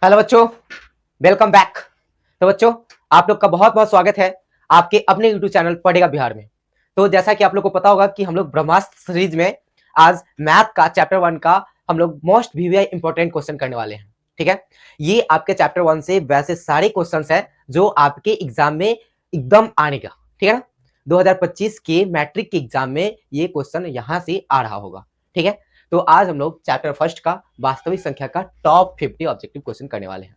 Hello बच्चों, welcome back. तो बच्चों, आप लोग का बहुत बहुत स्वागत है आपके अपने यूट्यूब चैनल पढ़ेगा बिहार में। तो जैसा कि आप लोग को पता होगा कि हम लोग ब्रह्मास्त्र सीरीज में आज मैथ का चैप्टर 1 का हम लोग मोस्ट वीवीआई इंपॉर्टेंट क्वेश्चन करने वाले हैं। ठीक है, ये आपके चैप्टर 1 से वैसे सारे क्वेश्चन है जो आपके एग्जाम में एकदम आने का, ठीक है ना। 2025 के मैट्रिक के एग्जाम में ये क्वेश्चन यहां से आ रहा होगा। ठीक है, तो आज हम लोग चैप्टर फर्स्ट का वास्तविक संख्या का टॉप 50 ऑब्जेक्टिव क्वेश्चन करने वाले हैं।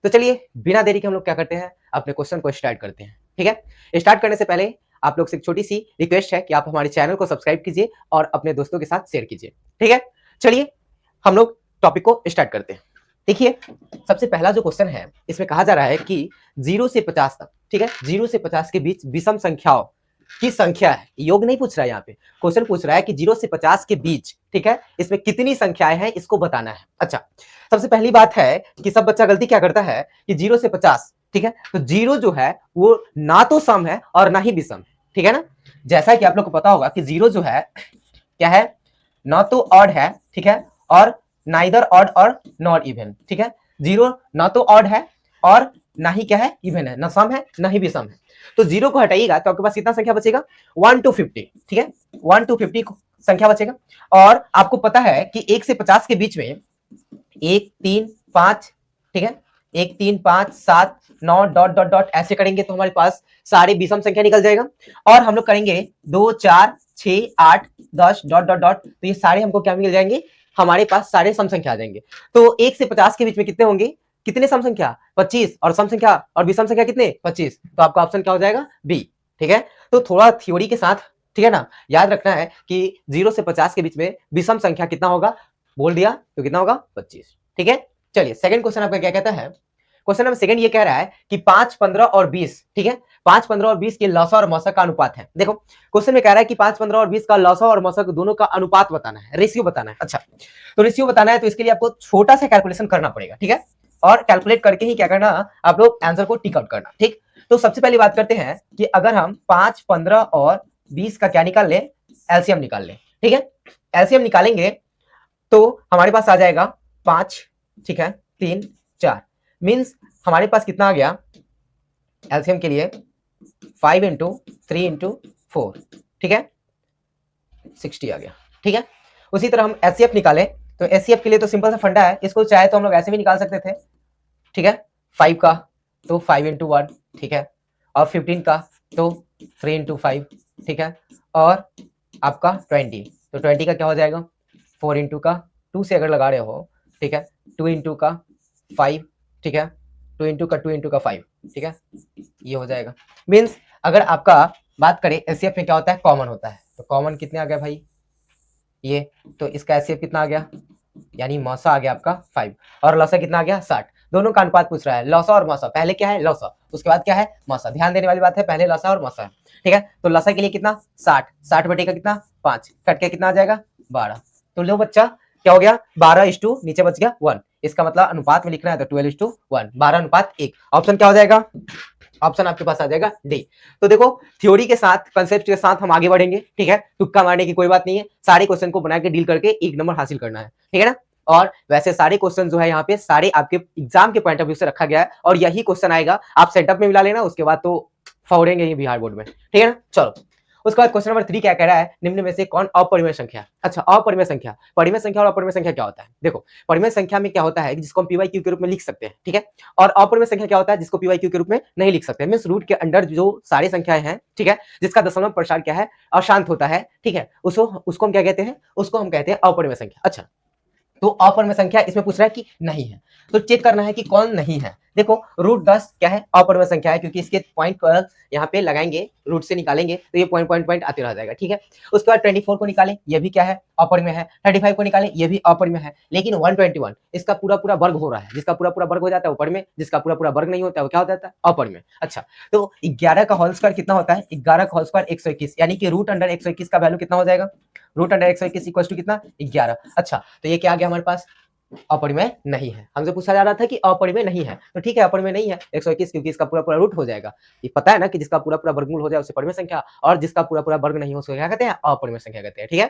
तो चलिए बिना देरी के हम लोग क्या करते हैं, अपने क्वेश्चन को स्टार्ट करते हैं। ठीक है, स्टार्ट करने से पहले आप लोग से एक छोटी सी रिक्वेस्ट है कि आप हमारे चैनल को सब्सक्राइब कीजिए और अपने दोस्तों के साथ शेयर कीजिए। ठीक है, चलिए हम लोग टॉपिक को स्टार्ट करते हैं। देखिए, सबसे पहला जो क्वेश्चन है इसमें कहा जा रहा है कि 0 से 50 तक, ठीक है, 0 से 50 के बीच विषम संख्याओं की संख्या है। योग नहीं पूछ रहा है, यहाँ पे क्वेश्चन पूछ रहा है कि 0 से 50 के बीच, ठीक है, इसमें कितनी संख्याएं हैं इसको बताना है। अच्छा, सबसे पहली बात है कि सब बच्चा गलती क्या करता है कि 0 से 50, ठीक है, तो 0 जो है वो ना तो सम है और ना ही विषम, ठीक है ना। जैसा कि आप लोग को पता होगा कि 0 जो है क्या है, ना तो ऑड है, ठीक है, और नाइदर ऑड और नॉट इवन, ठीक है। 0 ना तो ऑड है और ना ही क्या है, इवन है, ना सम है ना ही विषम है। तो 0 को हटाइएगा तो आपके पास कितना संख्या बचेगा, 1 to 50, ठीक है, 1 to 50 संख्या बचेगा। और आपको पता है कि 1 से 50 के बीच में 1 3 5, ठीक है, 1 3 5 7 9 डॉट डॉट डॉट ऐसे करेंगे तो हमारे पास सारे विषम संख्या निकल जाएगा। और हम लोग करेंगे 2 4 6 8 10 डॉट डॉट डॉट, तो ये सारे हमको क्या मिल जाएंगे, हमारे पास सारे सम संख्या आ जाएंगे। तो 1 से 50 के बीच में कितने होंगे, कितने सम संख्या, 25, और सम संख्या और विषम संख्या कितने, 25। तो आपका ऑप्शन क्या हो जाएगा, बी। ठीक है, तो थोड़ा थ्योरी के साथ, ठीक है ना, याद रखना है कि 0 से 50 के बीच में विषम संख्या कितना होगा, बोल दिया तो कितना होगा, 25। ठीक है, चलिए सेकंड क्वेश्चन आपका क्या कहता है। क्वेश्चन नंबर सेकंड ये कह रहा है कि 5 15 और 20, ठीक है, 5 15 और 20 के लसा और मसा का अनुपात है। देखो क्वेश्चन में कह रहा है कि 5 15 और 20 का लसा और मसा दोनों का अनुपात बताना है, रेशियो बताना है। अच्छा, तो रेशियो बताना है तो इसके लिए आपको छोटा सा कैलकुलेशन करना पड़ेगा, ठीक है, और कैलकुलेट करके ही क्या करना, आप लोग आंसर को टिक आउट करना। ठीक, तो सबसे पहली बात करते हैं कि अगर हम 5 15 और 20 का क्या निकाल लें, एलसीएम निकाल लें। ठीक है, एलसीएम निकालेंगे तो हमारे पास आ जाएगा 5, ठीक है, 3 4, मीन्स हमारे पास कितना आ गया एलसीएम के लिए, 5 इंटू 3 इंटू 4, ठीक है, 60 आ गया। ठीक है, उसी तरह हम एचसीएफ निकालें तो एचसीएफ के लिए तो सिंपल सा फंडा है, इसको चाहे तो हम लोग ऐसे भी निकाल सकते थे। ठीक है, 5 का तो 5 इंटू 1, ठीक है, और 15 का तो 3 इंटू 5, ठीक है, और आपका 20, तो 20 का क्या हो जाएगा, 4 इंटू का 2 से अगर लगा रहे हो, ठीक है, 2 इंटू का 5, ठीक है, 2 इंटू का 2 इंटू का 5, ठीक है, ये हो जाएगा। मीन्स अगर आपका बात करें एचसीएफ में क्या होता है, कॉमन होता है, तो कॉमन कितने आ गया भाई, ये, तो इसका एचसीएफ कितना आ गया, यानी मौसा आ गया आपका 5, और लौसा कितना आ गया 60। दोनों का अनुपात पूछ रहा है, लौसा और मौसा, पहले क्या है लौसा, उसके बाद क्या है मौसा, ध्यान देने वाली बात है, पहले लौसा और मौसा है। ठीक है, तो लौसा के लिए कितना 60, 60 बटे का कितना 5, कट के कितना आ जाएगा 12। तो लो बच्चा क्या हो गया, 12:, नीचे बच गया 1, इसका मतलब अनुपात में लिखना है तो 12:1, 12:1। ऑप्शन क्या हो जाएगा, ऑप्शन आपके पास आ जाएगा डी। तो देखो थ्योरी के साथ, कंसेप्ट के साथ हम आगे बढ़ेंगे, ठीक है, तुक्का मारने की कोई बात नहीं है, सारे क्वेश्चन को बना के डील करके 1 नंबर हासिल करना है, ठीक है ना। और वैसे सारे क्वेश्चन जो है यहाँ पे सारे आपके एग्जाम के पॉइंट ऑफ व्यू से रखा गया है, और यही क्वेश्चन आएगा, आप सेटअप में मिला लेना, उसके बाद तो फौड़ेंगे ही बिहार बोर्ड में, ठीक है ना। चलो उसके बाद क्वेश्चन नंबर 3 क्या कह रहा है, निम्न में से कौन अपरिमेय संख्या। अच्छा, अपरिमेय संख्या, परिमेय संख्या और अपरिमेय संख्या क्या होता है, देखो परिमेय संख्या में क्या होता है जिसको हम पीवाई क्यू के रूप में लिख सकते हैं, ठीक है, और अपरिमेय संख्या क्या होता है जिसको पीवाई क्यू के रूप में नहीं लिख सकते। मींस रूट के अंडर जो सारी संख्याएं हैं, ठीक है, जिसका दशमलव प्रसार क्या है, अशांत होता है, ठीक है, उसको हम क्या कहते हैं, उसको हम कहते हैं अपरिमेय संख्या। अच्छा, तो अपरिमेय संख्या इसमें पूछ रहा है कि नहीं है, तो चेक करना है कि कौन नहीं है। देखो रूट 10 क्या है, अपरिमेय संख्या है, क्योंकि इसके पॉइंट यहाँ पे लगाएंगे, रूट से निकालेंगे तो ये पॉइंट पॉइंट पॉइंट आते रह जाएगा, ठीक है। उसके बाद 24 को निकालें, ये भी क्या है, अपरिमेय है। 35 को निकालें, ये भी अपरिमेय है। लेकिन 121 इसका पूरा पूरा वर्ग हो रहा है, जिसका पूरा पूरा वर्ग हो जाता है वो परिमेय, जिसका पूरा पूरा वर्ग नहीं होता है वो क्या हो जाता है, अपरिमेय। अच्छा, तो 11 का होल स्क्वायर कितना होता है, 11 का होल स्क्वायर 121, यानी कि रूट अंडर 121 का वैल्यू कितना हो जाएगा, रूट अंडर 121 इक्वल टू कितना, 11। अच्छा, तो ये क्या आ गया हमारे पास, अपरिमेय नहीं है। हमसे पूछा जा रहा था कि अपरिमेय नहीं है, तो ठीक है अपरिमेय नहीं है 121, क्योंकि इसका पूरा पूरा रूट हो जाएगा। ये पता है ना कि जिसका पूरा पूरा वर्गमूल हो जाए उसे परिमेय संख्या, और जिसका पूरा पूरा वर्ग नहीं हो उसे क्या कहते हैं, अपरिमेय संख्या कहते हैं, ठीक है।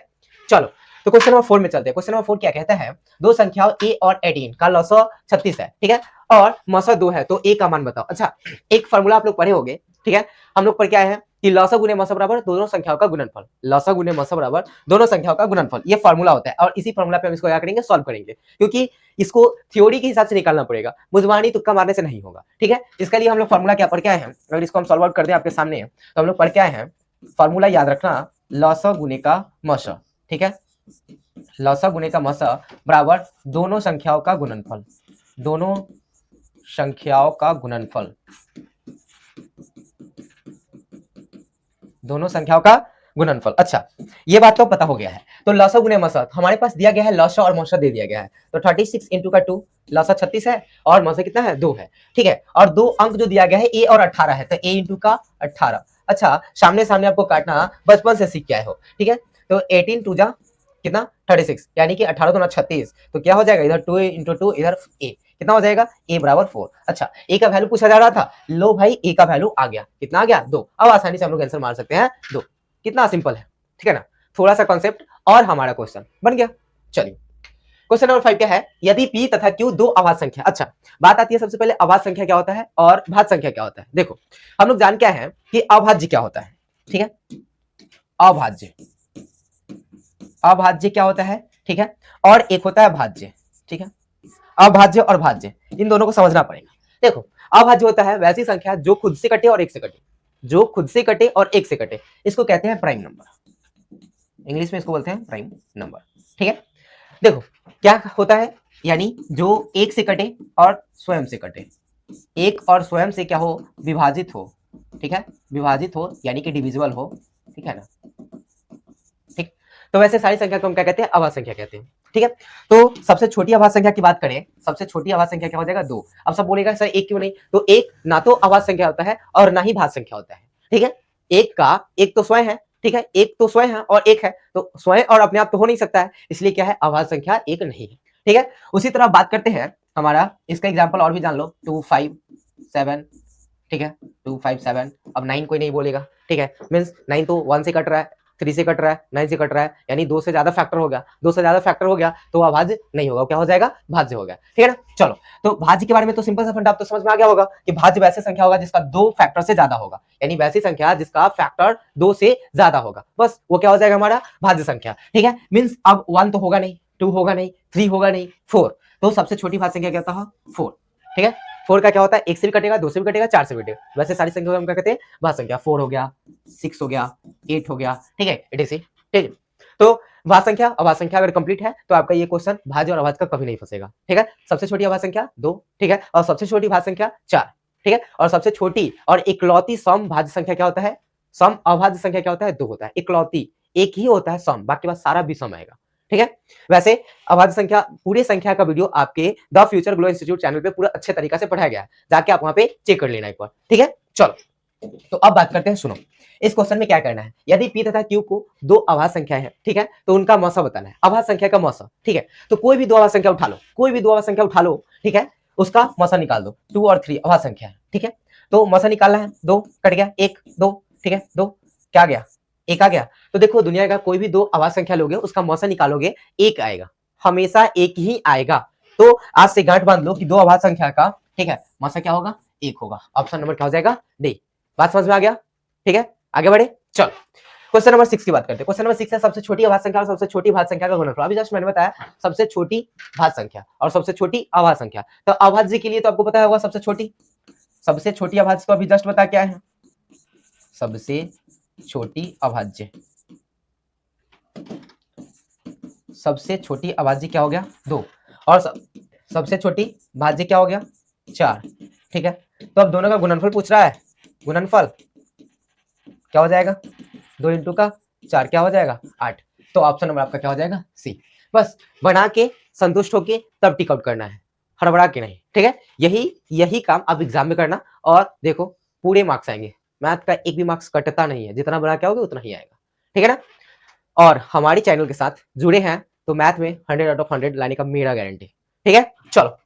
चलो तो क्वेश्चन नंबर 4 में चलते हैं। क्वेश्चन नंबर 4 क्या कहता है, दो संख्याओं a और 18 का लॉसा 36 है, ठीक है, और मौसा 2 है, तो a का मान बताओ। अच्छा, एक फार्मूला आप लोग पढ़े होंगे, ठीक है, हम लोग पर क्या है कि लॉसा गुने मौसा बराबर दोनों संख्याओं का गुणनफल, लॉसा गुने मौसा बराबर दोनों संख्याओं का गुणनफल, ये फार्मूला होता है। और इसी फार्मूला पे हम इसको क्या करेंगे, सॉल्व करेंगे, क्योंकि इसको थ्योरी के हिसाब से निकालना पड़ेगा, मुजबानी तुक्का मारने से नहीं होगा, ठीक है। इसके लिए हम लोग फार्मूला क्या पढ़ के आए हैं, अगर इसको हम सॉल्व आउट कर दें आपके सामने, तो हम लोग पढ़ के आए हैं फार्मूला, याद रखना, लॉसा गुने का मौसा, ठीक है, लॉसा गुने का मौसा बराबर दोनों संख्याओं का गुणनफल, दोनों संख्याओं का गुणनफल, दोनों संख्याओं का गुणनफल। अच्छा, ये बात तो पता हो गया है। तो लॉसा गुने मौसा हमारे पास दिया गया है, लॉसा और मौसा दे दिया गया है, तो 36 इंटू का 2, लॉसा 36 है और मौसा कितना है, 2 है, ठीक है। और दो अंक जो दिया गया है a और 18 है, तो a इंटू का 18। अच्छा, सामने सामने आपको काटना बचपन से सीख के आए हो, ठीक है। तो 18 टू जा कितना 36, यानी कि 18 दूना 36, तो क्या हो जाएगा, इधर 2 इंटू 2, इधर a, कितना हो जाएगा, a बराबर 4। अच्छा, a का वैल्यू पूछा जा रहा था, लो भाई a का वैल्यू आ गया, कितना आ गया, 2। अब आसानी से हम लोग आंसर मार सकते हैं 2, कितना सिंपल है, ठीक है ना, थोड़ा सा कॉन्सेप्ट और हमारा क्वेश्चन बन गया। चलिए क्वेश्चन नंबर 5 क्या है, यदि p तथा q दो अभाज्य संख्या। अच्छा, बात आती है सबसे पहले अभाज्य संख्या क्या होता है और भाज्य संख्या क्या होता है। देखो, हम लोग जान क्या है कि अभाज्य क्या होता है, ठीक है, अभाज्य, अभाज्य क्या होता है, ठीक है, और एक होता है भाज्य, ठीक है। अभाज्य और भाज्य इन दोनों को समझना पड़ेगा। देखो, अभाज्य होता है वैसी संख्या जो खुद से कटे और एक से कटे, जो खुद से कटे और एक से कटे, इसको कहते हैं प्राइम नंबर, इंग्लिश में इसको बोलते हैं प्राइम नंबर, ठीक है। देखो क्या होता है, यानी जो एक से कटे और स्वयं से कटे, एक और स्वयं से क्या हो, विभाजित हो, ठीक है, विभाजित हो यानी कि डिविजिबल हो, ठीक है ना, ठीक। तो वैसे सारी संख्या को हम क्या कहते हैं, अभाज्य संख्या कहते हैं, ठीक है। तो सबसे छोटी अभाज्य संख्या की बात करें, सबसे छोटी अभाज्य संख्या क्या हो जाएगा, 2। अब सब बोलेगा सर एक क्यों नहीं, तो एक ना तो अभाज्य संख्या होता है और ना ही भाज्य संख्या होता है, ठीक है। एक का एक तो स्वयं है, ठीक है, एक तो स्वयं है और एक है, तो स्वयं और अपने आप तो हो नहीं सकता है, इसलिए क्या है, अभाज्य संख्या एक नहीं है, ठीक है। उसी तरह बात करते हैं हमारा, इसका एग्जाम्पल और भी जान लो, 2 5 7, ठीक है, 2 5 7। अब 9 कोई नहीं बोलेगा, ठीक है, मीन्स 9 तो 1 से कट रहा है, 3 से कट रहा है, 9 से कट रहा है, यानी 2 से ज्यादा फैक्टर हो गया, 2 से ज्यादा फैक्टर हो गया तो अभाज्य नहीं होगा, क्या हो जाएगा, भाज्य हो गया, ठीक है ना। चलो, तो भाज्य के बारे में तो सिंपल सा फंडा आप तो समझ में आ गया होगा कि भाज्य वैसे संख्या होगा जिसका 2 फैक्टर से ज्यादा होगा, यानी वैसी संख्या जिसका फैक्टर 2 से ज्यादा होगा, बस वो क्या हो जाएगा, हमारा भाज्य संख्या, ठीक है। मीन्स अब 1 तो होगा नहीं, 2 होगा नहीं, 3 होगा नहीं, 4, तो सबसे छोटी भाज्य संख्या क्या होता है, 4, ठीक है। 4 का क्या होता है, 1 से भी कटेगा, 2 से भी कटेगा, 4 से भी कटेगा, वैसे सारी संख्या को हम क्या कहते हैं, भाज्य संख्या। 4 हो गया, 6 हो गया, 8 हो गया, ठीक है, 86, ठीक है। तो भाज्य संख्या अभाज्य संख्या अगर कंप्लीट है तो आपका ये क्वेश्चन भाज्य और अभाज्य का कभी नहीं फंसेगा, ठीक है। सबसे छोटी अभाज्य संख्या 2, ठीक है, और सबसे छोटी भाज्य संख्या 4, ठीक है, और सबसे छोटी और इकलौती सम भाज्य संख्या क्या होता है, सम अभाज्य संख्या क्या होता है, 2 होता है, इकलौती एक ही होता है सम, बाकी बात सारा भी सम आएगा, ठीक है। वैसे अभाज्य संख्या पूरे संख्या का वीडियो आपके the future glow institute channel पे पूरा अच्छे तरीका से पढ़ाया गया है, जाके आप वहां पे चेक कर लेना एक बार, ठीक है। चलो, तो अब बात करते हैं, सुनो, इस क्वेश्चन में क्या करना है, यदि p तथा q को दो अभाज्य संख्या है, ठीक है, तो उनका मौसा बताना है, अभाज्य संख्या का मौसा, ठीक है। तो कोई भी दो अभाज्य संख्या उठा लो, कोई भी दो अभाज्य संख्या उठा लो, ठीक है, उसका मौसा निकाल दो। 2 और 3 अभाज्य संख्या है, ठीक है, तो मौसा निकालना है, 2 कट गया, 1 2, ठीक है, 2 क्या आ गया, 1 आ गया। तो देखो, दुनिया का कोई भी दो अभाज्य संख्या लोगे, उसका मौसा निकालोगे, 1 आएगा, हमेशा 1 ही आएगा। तो आज से गांठ बांध लो कि दो अभाज्य संख्या का, ठीक है, मौसा क्या होगा, 1 होगा। ऑप्शन नंबर क्या हो जाएगा, डी। बात समझ में आ गया, ठीक है, आगे बढ़े। चलो क्वेश्चन नंबर 6 की बात करते हैं। क्वेश्चन नंबर 6 है सबसे छोटी अभाज्य संख्या और सबसे छोटी भाज्य संख्या का गुणनफल। अभी जस्ट मैंने बताया सबसे छोटी भाज्य संख्या और सबसे छोटी अभाज्य संख्या, तो अभाज्य के लिए तो आपको पता होगा सबसे छोटी अभाज्य को अभी जस्ट बता क्या है, सबसे छोटी अभाज्य, सबसे छोटी अभाज्य क्या हो गया, 2, और सबसे छोटी भाज्य क्या हो गया, 4, ठीक है। तो अब दोनों का गुणनफल पूछ रहा है, गुणनफल क्या हो जाएगा, 2 इंटू का 4 क्या हो जाएगा, 8। तो ऑप्शन नंबर आपका क्या हो जाएगा, सी। बस बना के संतुष्ट होके तब टिक आउट करना है, हड़बड़ा के नहीं, ठीक है। यही काम आप एग्जाम में करना और देखो पूरे मार्क्स आएंगे, मैथ का एक भी मार्क्स कटता नहीं है, जितना बना के आओगे उतना ही आएगा, ठीक है ना। और हमारी चैनल के साथ जुड़े हैं तो मैथ में 100 आउट ऑफ 100 लाने का मेरा गारंटी, ठीक है। चलो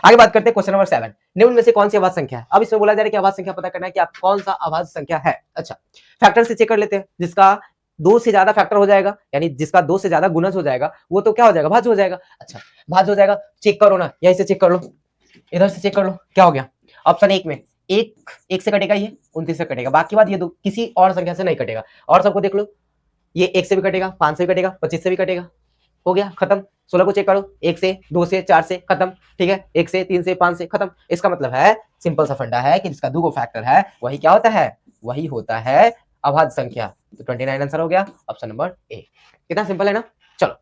आगे बात करते हैं क्वेश्चन नंबर 7, निम्न में से कौन सी अभाज्य संख्या है। अब इसमें बोला जा रहा है कि अभाज्य संख्या पता करना है कि आप कौन सा अभाज्य संख्या है। अच्छा, फैक्टर से चेक कर लेते हैं, जिसका दो से ज्यादा फैक्टर हो जाएगा, यानी जिसका दो से ज्यादा गुणज हो जाएगा वो तो क्या हो जाएगा, भाज्य हो जाएगा। अच्छा भाज्य हो जाएगा, चेक करो ना, यहीं से चेक कर लो, इधर से चेक कर लो, क्या हो गया। ऑप्शन एक में एक से कटेगा, ये 29 से कटेगा, बाकी बात ये दो किसी और संख्या से नहीं कटेगा। और सबको देख लो, ये 1 से भी कटेगा, 5 से भी कटेगा, 25 से भी कटेगा, हो गया खत्म। 16 को चेक करो, 1 से 2 से 4 से खत्म, ठीक है, 1 से 3 से 5 से खत्म। इसका मतलब है सिंपल सा फंडा है कि जिसका दो फैक्टर है वही क्या होता है, वही होता है अभाज्य संख्या। तो 29 आंसर हो गया, ऑप्शन नंबर ए। कितना सिंपल है ना। चलो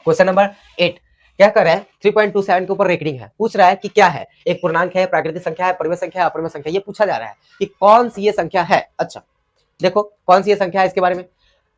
क्वेश्चन नंबर 8 क्या कर रहा है, 3.27 के ऊपर रेकरिंग है, पूछ रहा है कि क्या है, एक पूर्णांक है, प्राकृतिक संख्या है, परिमेय संख्या है, अपरिमेय संख्या, ये पूछा जा रहा है कि कौन सी ये संख्या है। अच्छा देखो कौन सी ये संख्या है, इसके बारे में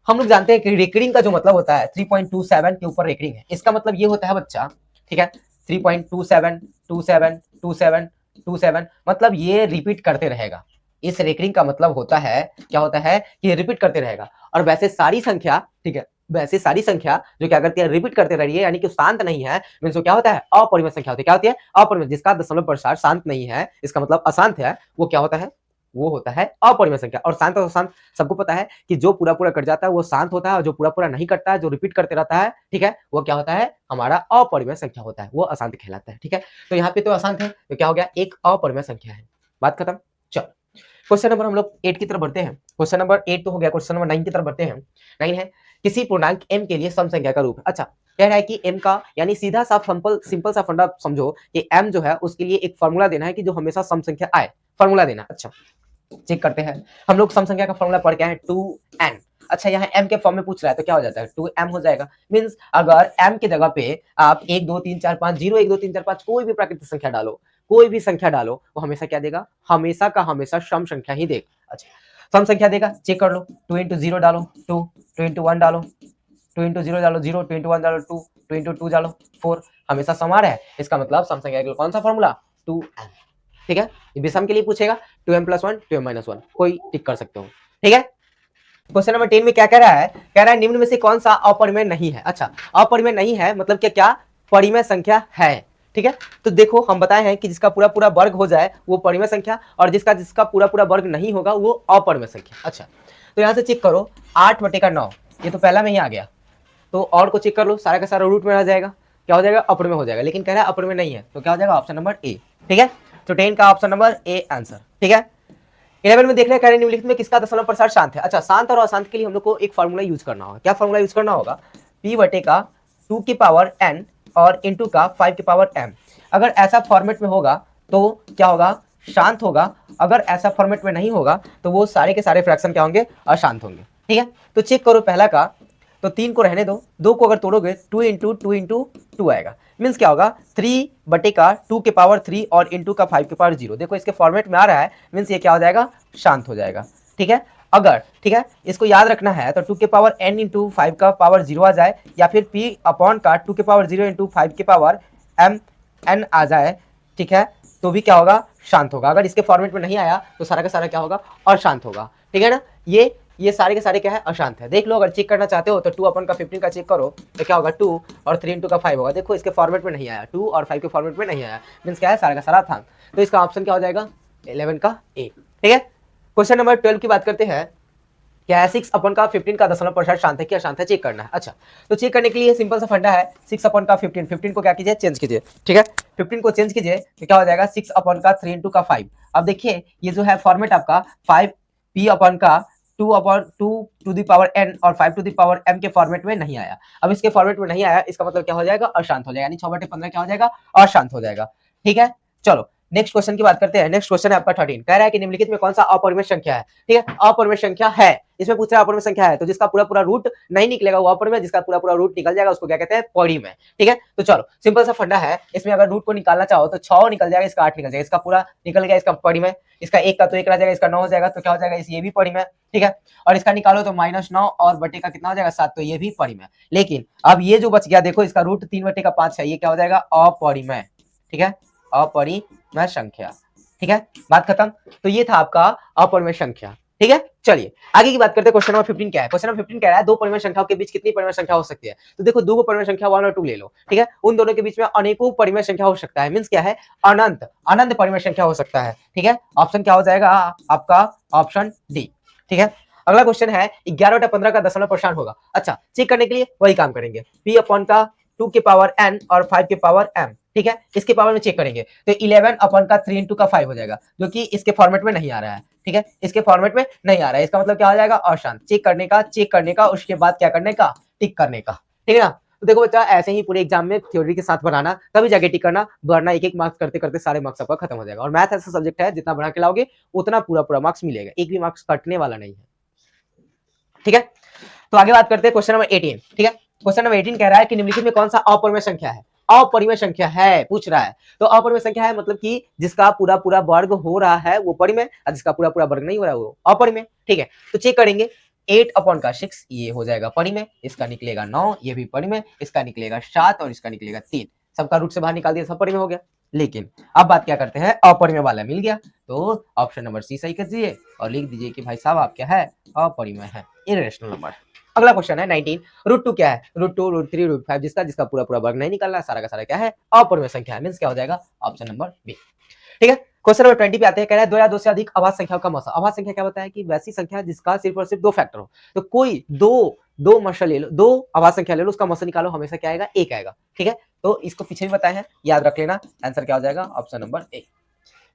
हम लोग जानते हैं कि रेकरिंग का जो मतलब होता है 3.27 के ऊपर रेकरिंग है, इसका मतलब ये होता है बच्चा, ठीक है, 3.27 27 27 27 मतलब ये रिपीट करते रहेगा। इस रेकरिंग का मतलब होता है, क्या होता है कि ये रिपीट करते रहेगा। और वैसे सारी संख्या, ठीक है, वैसे सारी संख्या जो क्या करती है, रिपीट करते रही है, यानी कि शांत नहीं है, मींस क्या होता है, अपरिमेय संख्या होती है। क्या होती है, अपरिमेय, जिसका दशमलव प्रसार शांत नहीं है, इसका मतलब अशांत है, वो क्या होता है, वो होता है अपरिमेय संख्या। और शांत और अशांत सबको पता है कि जो पूरा पूरा कट जाता है वो शांत होता है, और जो पूरा पूरा नहीं कटता है, जो रिपीट करते रहता है, ठीक है, वो क्या होता है, हमारा अपरिमेय संख्या होता है, वो अशांत कहलाता है। ठीक है, तो यहाँ पे तो अशांत है, तो क्या हो गया, एक अपरिमेय संख्या है, बात खत्म। चलो क्वेश्चन नंबर हम लोग 8 की तरफ बढ़ते हैं। क्वेश्चन नंबर 8 तो हो गया, क्वेश्चन नंबर 9 की तरफ बढ़ते हैं। 9 है, किसी पूर्णांक m के लिए सम संख्या का रूप। अच्छा कह रहा है कि m का, यानी सीधा सा सिंपल सा फंडा समझो कि m जो है उसके लिए एक फॉर्मूला देना है कि जो हमेशा सम संख्या आए, फॉर्मूला देना। अच्छा चेक करते हैं हम लोग, सम संख्या का फॉर्मूला पढ़ के आए 2n। अच्छा यहाँ m के फॉर्म में पूछ रहा है तो क्या हो जाता है, 2m हो जाएगा। मींस अगर m की जगह पे आप 1 2 3 4 5 0 1 2 3 4 5 कोई भी प्राकृतिक संख्या डालो, कोई भी संख्या डालो, वो हमेशा क्या देगा, हमेशा का हमेशा सम संख्या ही देगा। अच्छा सम संख्या देगा, चेक कर लो, 2 into 0 डालो 2, 2 into 1 डालो 2 into 0 डालो 0, 2 into 1 डालो 2, 2 into 2 डालो 4, हमेशा सम आ रहा है, इसका मतलब सम संख्या के लिए कौन सा फॉर्मूला, 2m। ठीक है, विषम के लिए पूछेगा 2m + 1 2m - 1, कोई टिक कर सकते हो। ठीक है, क्वेश्चन नंबर 10 में क्या कह रहा है, कह रहा है निम्न में से कौन सा अपरिमेय नहीं है। अच्छा अपरिमेय नहीं है मतलब क्या, क्या परिमेय संख्या है। ठीक है, तो देखो हम बताए हैं कि जिसका पूरा पूरा वर्ग हो जाए वो परिमेय संख्या, और जिसका जिसका पूरा पूरा वर्ग नहीं होगा वो अपरिमेय संख्या। अच्छा तो यहाँ से चेक करो, 8/9, ये तो पहला में ही आ गया, तो और को चेक कर लो, सारा का सारा रूट में रह जाएगा, क्या हो जाएगा, अपरिमेय हो जाएगा। लेकिन कह रहा है अपरिमेय नहीं है, तो क्या हो जाएगा, ऑप्शन नंबर ए। ठीक है, तो 10 का ऑप्शन नंबर ए आंसर। ठीक है, 11 में देख रहे हैं, कह रहे निम्नलिखित में किसका दशमलव प्रसार शांत है। अच्छा शांत और अशांत के लिए हम लोग को एक फार्मूला यूज करना होगा। क्या फार्मूला यूज करना होगा, p/2n और इंटू का 5m। अगर ऐसा फॉर्मेट में होगा तो क्या होगा, शांत होगा। अगर ऐसा फॉर्मेट में नहीं होगा तो वो सारे के सारे फ्रैक्शन क्या होंगे, अशांत होंगे। ठीक है, तो चेक करो पहला का, तो 3 को रहने दो, 2 को अगर तोड़ोगे 2 × 2 × 2 आएगा। मीन्स क्या होगा, 3/2 और इंटू का 5 0। देखो इसके फॉर्मेट में आ रहा है, मीन्स ये क्या हो जाएगा, शांत हो जाएगा। ठीक है, अगर, ठीक है, इसको याद रखना है तो 2n × 5 आ जाए, या फिर p/2 × 5m आ जाए, ठीक है, तो भी क्या होगा, शांत होगा। अगर इसके फॉर्मेट में नहीं आया तो सारा का सारा क्या होगा, अशांत होगा। ठीक है ना, ये सारे के सारे क्या है, अशांत है। देख लो, अगर चेक करना चाहते हो तो 2/15 का चेक करो, तो क्या होगा, 2 और 3 × 5 होगा। देखो इसके फॉर्मेट में नहीं आया, 2 और 5 के फॉर्मेट में नहीं आया, मीन्स क्या है, सारा का सारा था। तो इसका ऑप्शन क्या हो जाएगा, 11 का ए। ठीक है, क्वेश्चन नंबर 12 की बात करते हैं, क्या है, 6/15 का दशमलव प्रसार शांत है कि अशांत है, चेक करना है। अच्छा तो चेक करने के लिए सिंपल सा फंडा है, 6/15 को क्या कीजिए, चेंज कीजिए। ठीक है, 15 को चेंज कीजिए तो क्या हो जाएगा, 6/3 × 5। अब देखिए ये जो है फॉर्मेट आपका 5p/2/2n और 5m के फॉर्मेट में नहीं आया। अब इसके फॉर्मेट में नहीं आया, इसका मतलब क्या हो जाएगा, अशांत हो जाएगा, यानी 6/15 क्या हो जाएगा, अशांत हो जाएगा। ठीक है, चलो नेक्स्ट क्वेश्चन की बात करते हैं। नेक्स्ट क्वेश्चन है आपका 13, कह रहा है कि निम्नलिखित में कौन सा अपरिमेय संख्या है। ठीक है, अपरिमेय संख्या है, इसमें पूछ रहा है अपरिमेय संख्या है, तो जिसका पूरा पूरा रूट नहीं निकलेगा वो अपरिमेय, जिसका पूरा पूरा रूट निकल जाएगा उसको क्या कहते हैं, परिमेय। ठीक है, तो चलो सिंपल सा फंडा है, इसमें अगर रूट को निकालना चाहो तो 6 निकल जाएगा, इसका 8 निकल जाएगा, इसका पूरा निकल गया, इसका परिमेय, इसका 1 का तो 1 रह जाएगा, इसका 9 हो जाएगा, तो क्या हो जाएगा, ये भी परिमेय। ठीक है, और इसका निकालो तो -9 और बटे का कितना हो जाएगा, 7, तो ये भी परिमेय। लेकिन अब ये जो बच गया, देखो इसका रूट 3/5 है, ये क्या हो जाएगा, अपरिमेय। ठीक है, अपरिमेय संख्या। ठीक है, बात खत्म। तो ये था आपका अपरिमेय संख्या। ठीक है, चलिए आगे की बात करते हैं। क्वेश्चन नंबर 15 क्या है, क्वेश्चन नंबर 15 कह रहा है, दो परिमेय संख्याओं के बीच कितनी परिमेय संख्या हो सकती है। तो देखो दो परिमेय संख्या 1 और 2 ले लो। ठीक है, उन दोनों के बीच में अनेकों परिमेय संख्या हो सकता है, मींस क्या है, अनंत परिमेय संख्या हो सकता है। ठीक है, ऑप्शन क्या हो जाएगा आपका, ऑप्शन डी। ठीक है, अगला क्वेश्चन है 11/15 का दशमलव प्रसारण होगा। अच्छा, चेक करने के लिए वही काम करेंगे, p अपॉन का 2 के पावर n और 5 के पावर m, ठीक है, इसके पावर में चेक करेंगे तो 11 अपॉन का 3 इंटू का 5 हो जाएगा, जो कि इसके फॉर्मेट में नहीं आ रहा है, ठीक है, इसके फॉर्मेट में नहीं आ रहा है, इसका मतलब क्या हो जाएगा, अशांत। चेक करने का उसके बाद क्या करने का, टिक करने का, ठीक है ना। तो देखो बच्चा, ऐसे ही पूरे एग्जाम में थ्योरी के साथ बनाना, तभी जाके टिक करना, वरना एक एक मार्क्स करते करते सारे मार्क्स आपका खत्म हो जाएगा। और मैथ ऐसा सब्जेक्ट है, जितना बना के लाओगे उतना पूरा पूरा मार्क्स मिलेगा, एक भी मार्क्स कटने वाला नहीं है, ठीक है। तो आगे बात करते हैं क्वेश्चन नंबर 18, ठीक है। क्वेश्चन नंबर 18 कह रहा है कि निम्नलिखित में कौन सा अपरिमेय संख्या है, अपरिमेय संख्या है पूछ रहा है। तो अपरिमेय संख्या है मतलब कि जिसका पूरा पूरा वर्ग हो रहा है वो परिमेय, और जिसका पूरा पूरा वर्ग नहीं हो रहा है वो अपरिमेय, ठीक है। तो चेक करेंगे 8 अपॉन का 6 ये हो जाएगा परिमेय, इसका निकलेगा 9 ये भी परिमेय, इसका निकलेगा 7 और इसका निकलेगा 3, सबका रूट से बाहर निकाल दिया, सब परिमेय हो गया। लेकिन अब बात क्या करते हैं, अपरिमेय वाला मिल गया, तो ऑप्शन नंबर सी सही कर दीजिए और लिख दीजिए कि भाई साहब आप क्या है, अपरिमेय है, इरेशनल नंबर। अगला क्वेश्चन है 19, √2 क्या है, √2 √3 √5 जिसका पूरा पूरा वर्ग नहीं निकल रहा है, सारा का सारा क्या है, अपरिमेय संख्या है, मींस क्या हो जाएगा, ऑप्शन नंबर बी, ठीक है। क्वेश्चन नंबर 20 पे आते हैं, कह रहा है 2 या 2 से अधिक अभाज्य संख्याओं का मौसा। अभाज्य संख्या क्या होता है कि वैसी संख्या जिसका सिर्फ और सिर्फ 2 फैक्टर हो। तो कोई दो मौसा ले लो, 2 अभाज्य संख्या ले लो, उसका मौसा निकालो, हमेशा क्या आएगा, 1 आएगा, ठीक है। तो इसको पीछे भी बताए हैं, याद रख लेना, आंसर क्या हो जाएगा, option number A.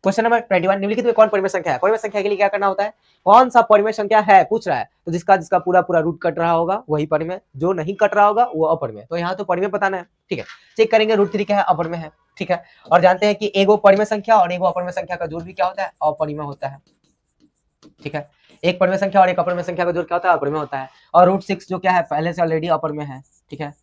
Question number 21, निम्नलिखित में कौन परिमेय संख्या है। परिमेय संख्या के लिए क्या करना होता है, कौन सा परिमेय संख्या है पूछ रहा है, तो जिसका पूरा पूरा रूट कट रहा होगा वही परिमेय, जो नहीं कट रहा होगा वो अपरिमेय। तो यहाँ तो परिमेय बताना है, ठीक है। चेक करेंगे √3 क्या है, अपरिमेय है, ठीक है। और जानते हैं कि एगो परिमेय संख्या और एगो अपरिमेय संख्या का जोड़ भी क्या होता है, अपरिमेय होता है, ठीक है। एक परिमेय संख्या और एक अपरिमेय संख्या का जोड़ क्या होता है, अपरिमेय होता है। और √6 जो क्या है, पहले से ऑलरेडी अपरिमेय है, ठीक है,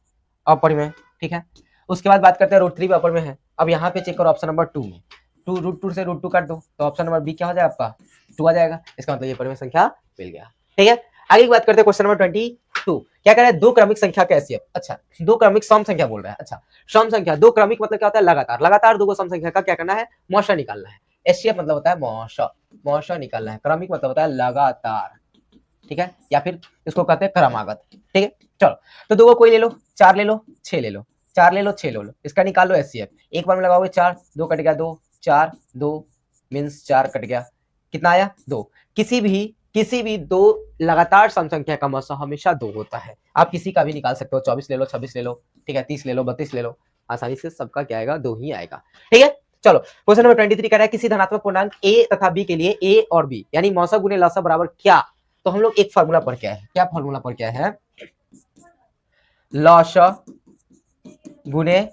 अपरिमेय, ठीक है। उसके बाद बात करते हैं √3 भी अपरिमेय है। अब यहाँ पे चेक करो ऑप्शन नंबर 2 में, √2 से √2 काट दो तो ऑप्शन नंबर बी क्या हो जाएगा आपका, 2 आ जाएगा, इसका मतलब ये परिमेय संख्या मिल गया, ठीक है। आगे की बात करते हैं क्वेश्चन नंबर 22, क्या कह रहा है, दो क्रमिक संख्या का एचसीएफ। अच्छा, दो क्रमिक सम संख्या बोल रहा है। अच्छा, सम संख्या, दो क्रमिक मतलब क्या होता है, लगातार, लगातार दो सम संख्या का क्या करना है, मौसा निकालना है। एचसीएफ मतलब होता है मौसा, मौसा निकालना है। क्रमिक मतलब होता है लगातार, ठीक है, या फिर इसको कहते हैं क्रमागत, ठीक है। चलो, तो दो को कोई ले लो, 4 ले लो, 6 ले लो, 4 ले लो, 6 ले लो, इसका निकाल लो एचसीएफ। एक बार में लगाओगे 4, 2 कट गया, 2 4 2 मींस 4 कट गया, कितना आया, 2। किसी भी दो लगातार सम संख्या का मौसा हमेशा 2 होता है। आप किसी का भी निकाल सकते हो, 24 ले लो, 26 ले लो, ठीक है, 30 ले लो, 32 ले लो, आसानी से सबका क्या आएगा, 2 ही आएगा, ठीक है। चलो, क्वेश्चन नंबर 23 कह रहा है किसी धनात्मक पूर्णांक a तथा b के लिए a और b यानी मौसा गुने लसा बराबर क्या। तो हम लोग एक फार्मूला पढ़ के आए हैं, क्या फार्मूला पढ़ के आए हैं, लसा गुने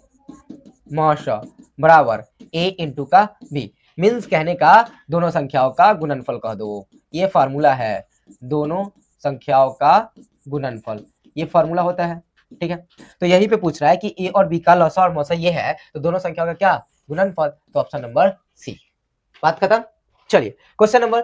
मौसा बराबर a इंटू का b, मीन्स कहने का दोनों संख्याओं का गुणनफल कह दो, ये फार्मूला है, दोनों संख्याओं का गुणनफल, ये फार्मूला होता है, ठीक है। तो यही पे पूछ रहा है कि a और b का लसा और मौसा ये है, तो दोनों संख्याओं का क्या गुणनफल, तो ऑप्शन नंबर सी, बात खत्म। चलिए क्वेश्चन नंबर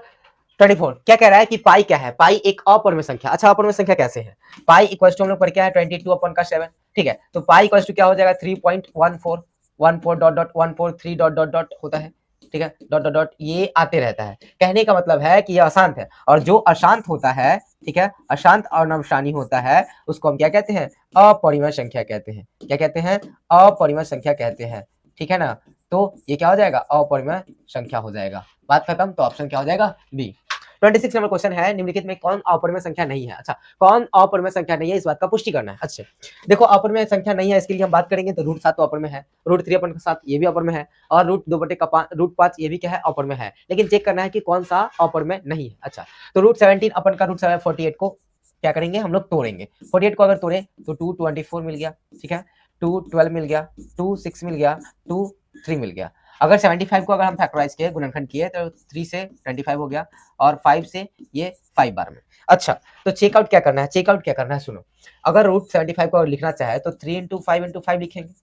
24, क्या कह रहा है कि पाई क्या है, पाई एक अपरिमेय संख्या। अच्छा, अपरिमेय संख्या कैसे है, पाई इक्वल टू हम लोग पर क्या है 22/7, ठीक है। तो पाई इक्वल टू क्या हो जाएगा 3.14 होता है, ठीक है, डॉट डॉट डॉट ये आते रहता है। कहने का मतलब है कि ये अशांत है, और जो अशांत होता है, ठीक है, अशांत और नवशानी होता है, उसको हम क्या कहते हैं, अपरिमेय संख्या कहते हैं। क्या कहते हैं, अपरिमेय संख्या कहते हैं, ठीक है ना। तो ये क्या हो जाएगा, अपरिमेय संख्या हो जाएगा, बात खत्म। तो ऑप्शन क्या हो जाएगा, बी। 26 नंबर क्वेश्चन है, निम्नलिखित में कौन अपरिमेय संख्या नहीं है। अच्छा, कौन अपरिमेय संख्या नहीं है, इस बात का पुष्टि करना है। अच्छा, देखो अपरिमेय संख्या नहीं है, इसके लिए हम बात करेंगे तो √7 तो अपरिमेय है, √3/7 ये भी अपरिमेय है, और √2/5 ये भी क्या है, अपरिमेय है। लेकिन चेक करना है कि कौन सा अपरिमेय नहीं है। अच्छा, तो √17 अपन का √48 को क्या करेंगे, हम लोग तोड़ेंगे। 48 को अगर तोड़े तो 224 मिल गया, ठीक है, 212 मिल गया, 26 मिल गया, 23 मिल गया। अगर 75 को अगर हम फैक्टराइज किए, गुणनखंड किए, तो 3 से 25 हो गया, और 5 से ये 5 बार में। अच्छा, तो चेकआउट क्या करना है, चेकआउट क्या करना है, सुनो। अगर √75 को अगर लिखना चाहे तो 3 × 5 × 5 लिखेंगे।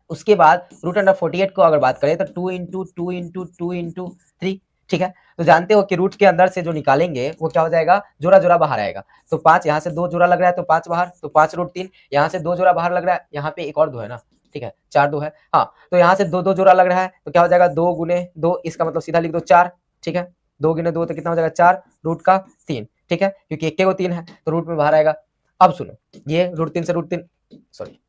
उसके बाद √48 को अगर बात करें तो 2 × 2 × 2 × 3, ठीक है। तो जानते हो कि रूट के अंदर से जो निकालेंगे वो क्या हो जाएगा, जोड़ा जोड़ा बाहर आएगा। तो 5 यहाँ से 2 जोड़ा लग रहा है तो 5 बाहर, तो 5 √3, यहाँ से 2 जोड़ा बाहर लग रहा है, यहाँ पे एक और 2 है ना, ठीक है, 4 2 है, हाँ। तो यहाँ से 2 2 जोड़ा लग रहा है तो क्या हो जाएगा, 2 × 2, इसका मतलब सीधा लिख दो 4, ठीक है। 2 × 2 तो कितना हो जाएगा, 4 रूट का 3, ठीक है, क्योंकि एक को 3 है तो रूट में बाहर आएगा। अब सुनो, ये √3 से √3 सॉरी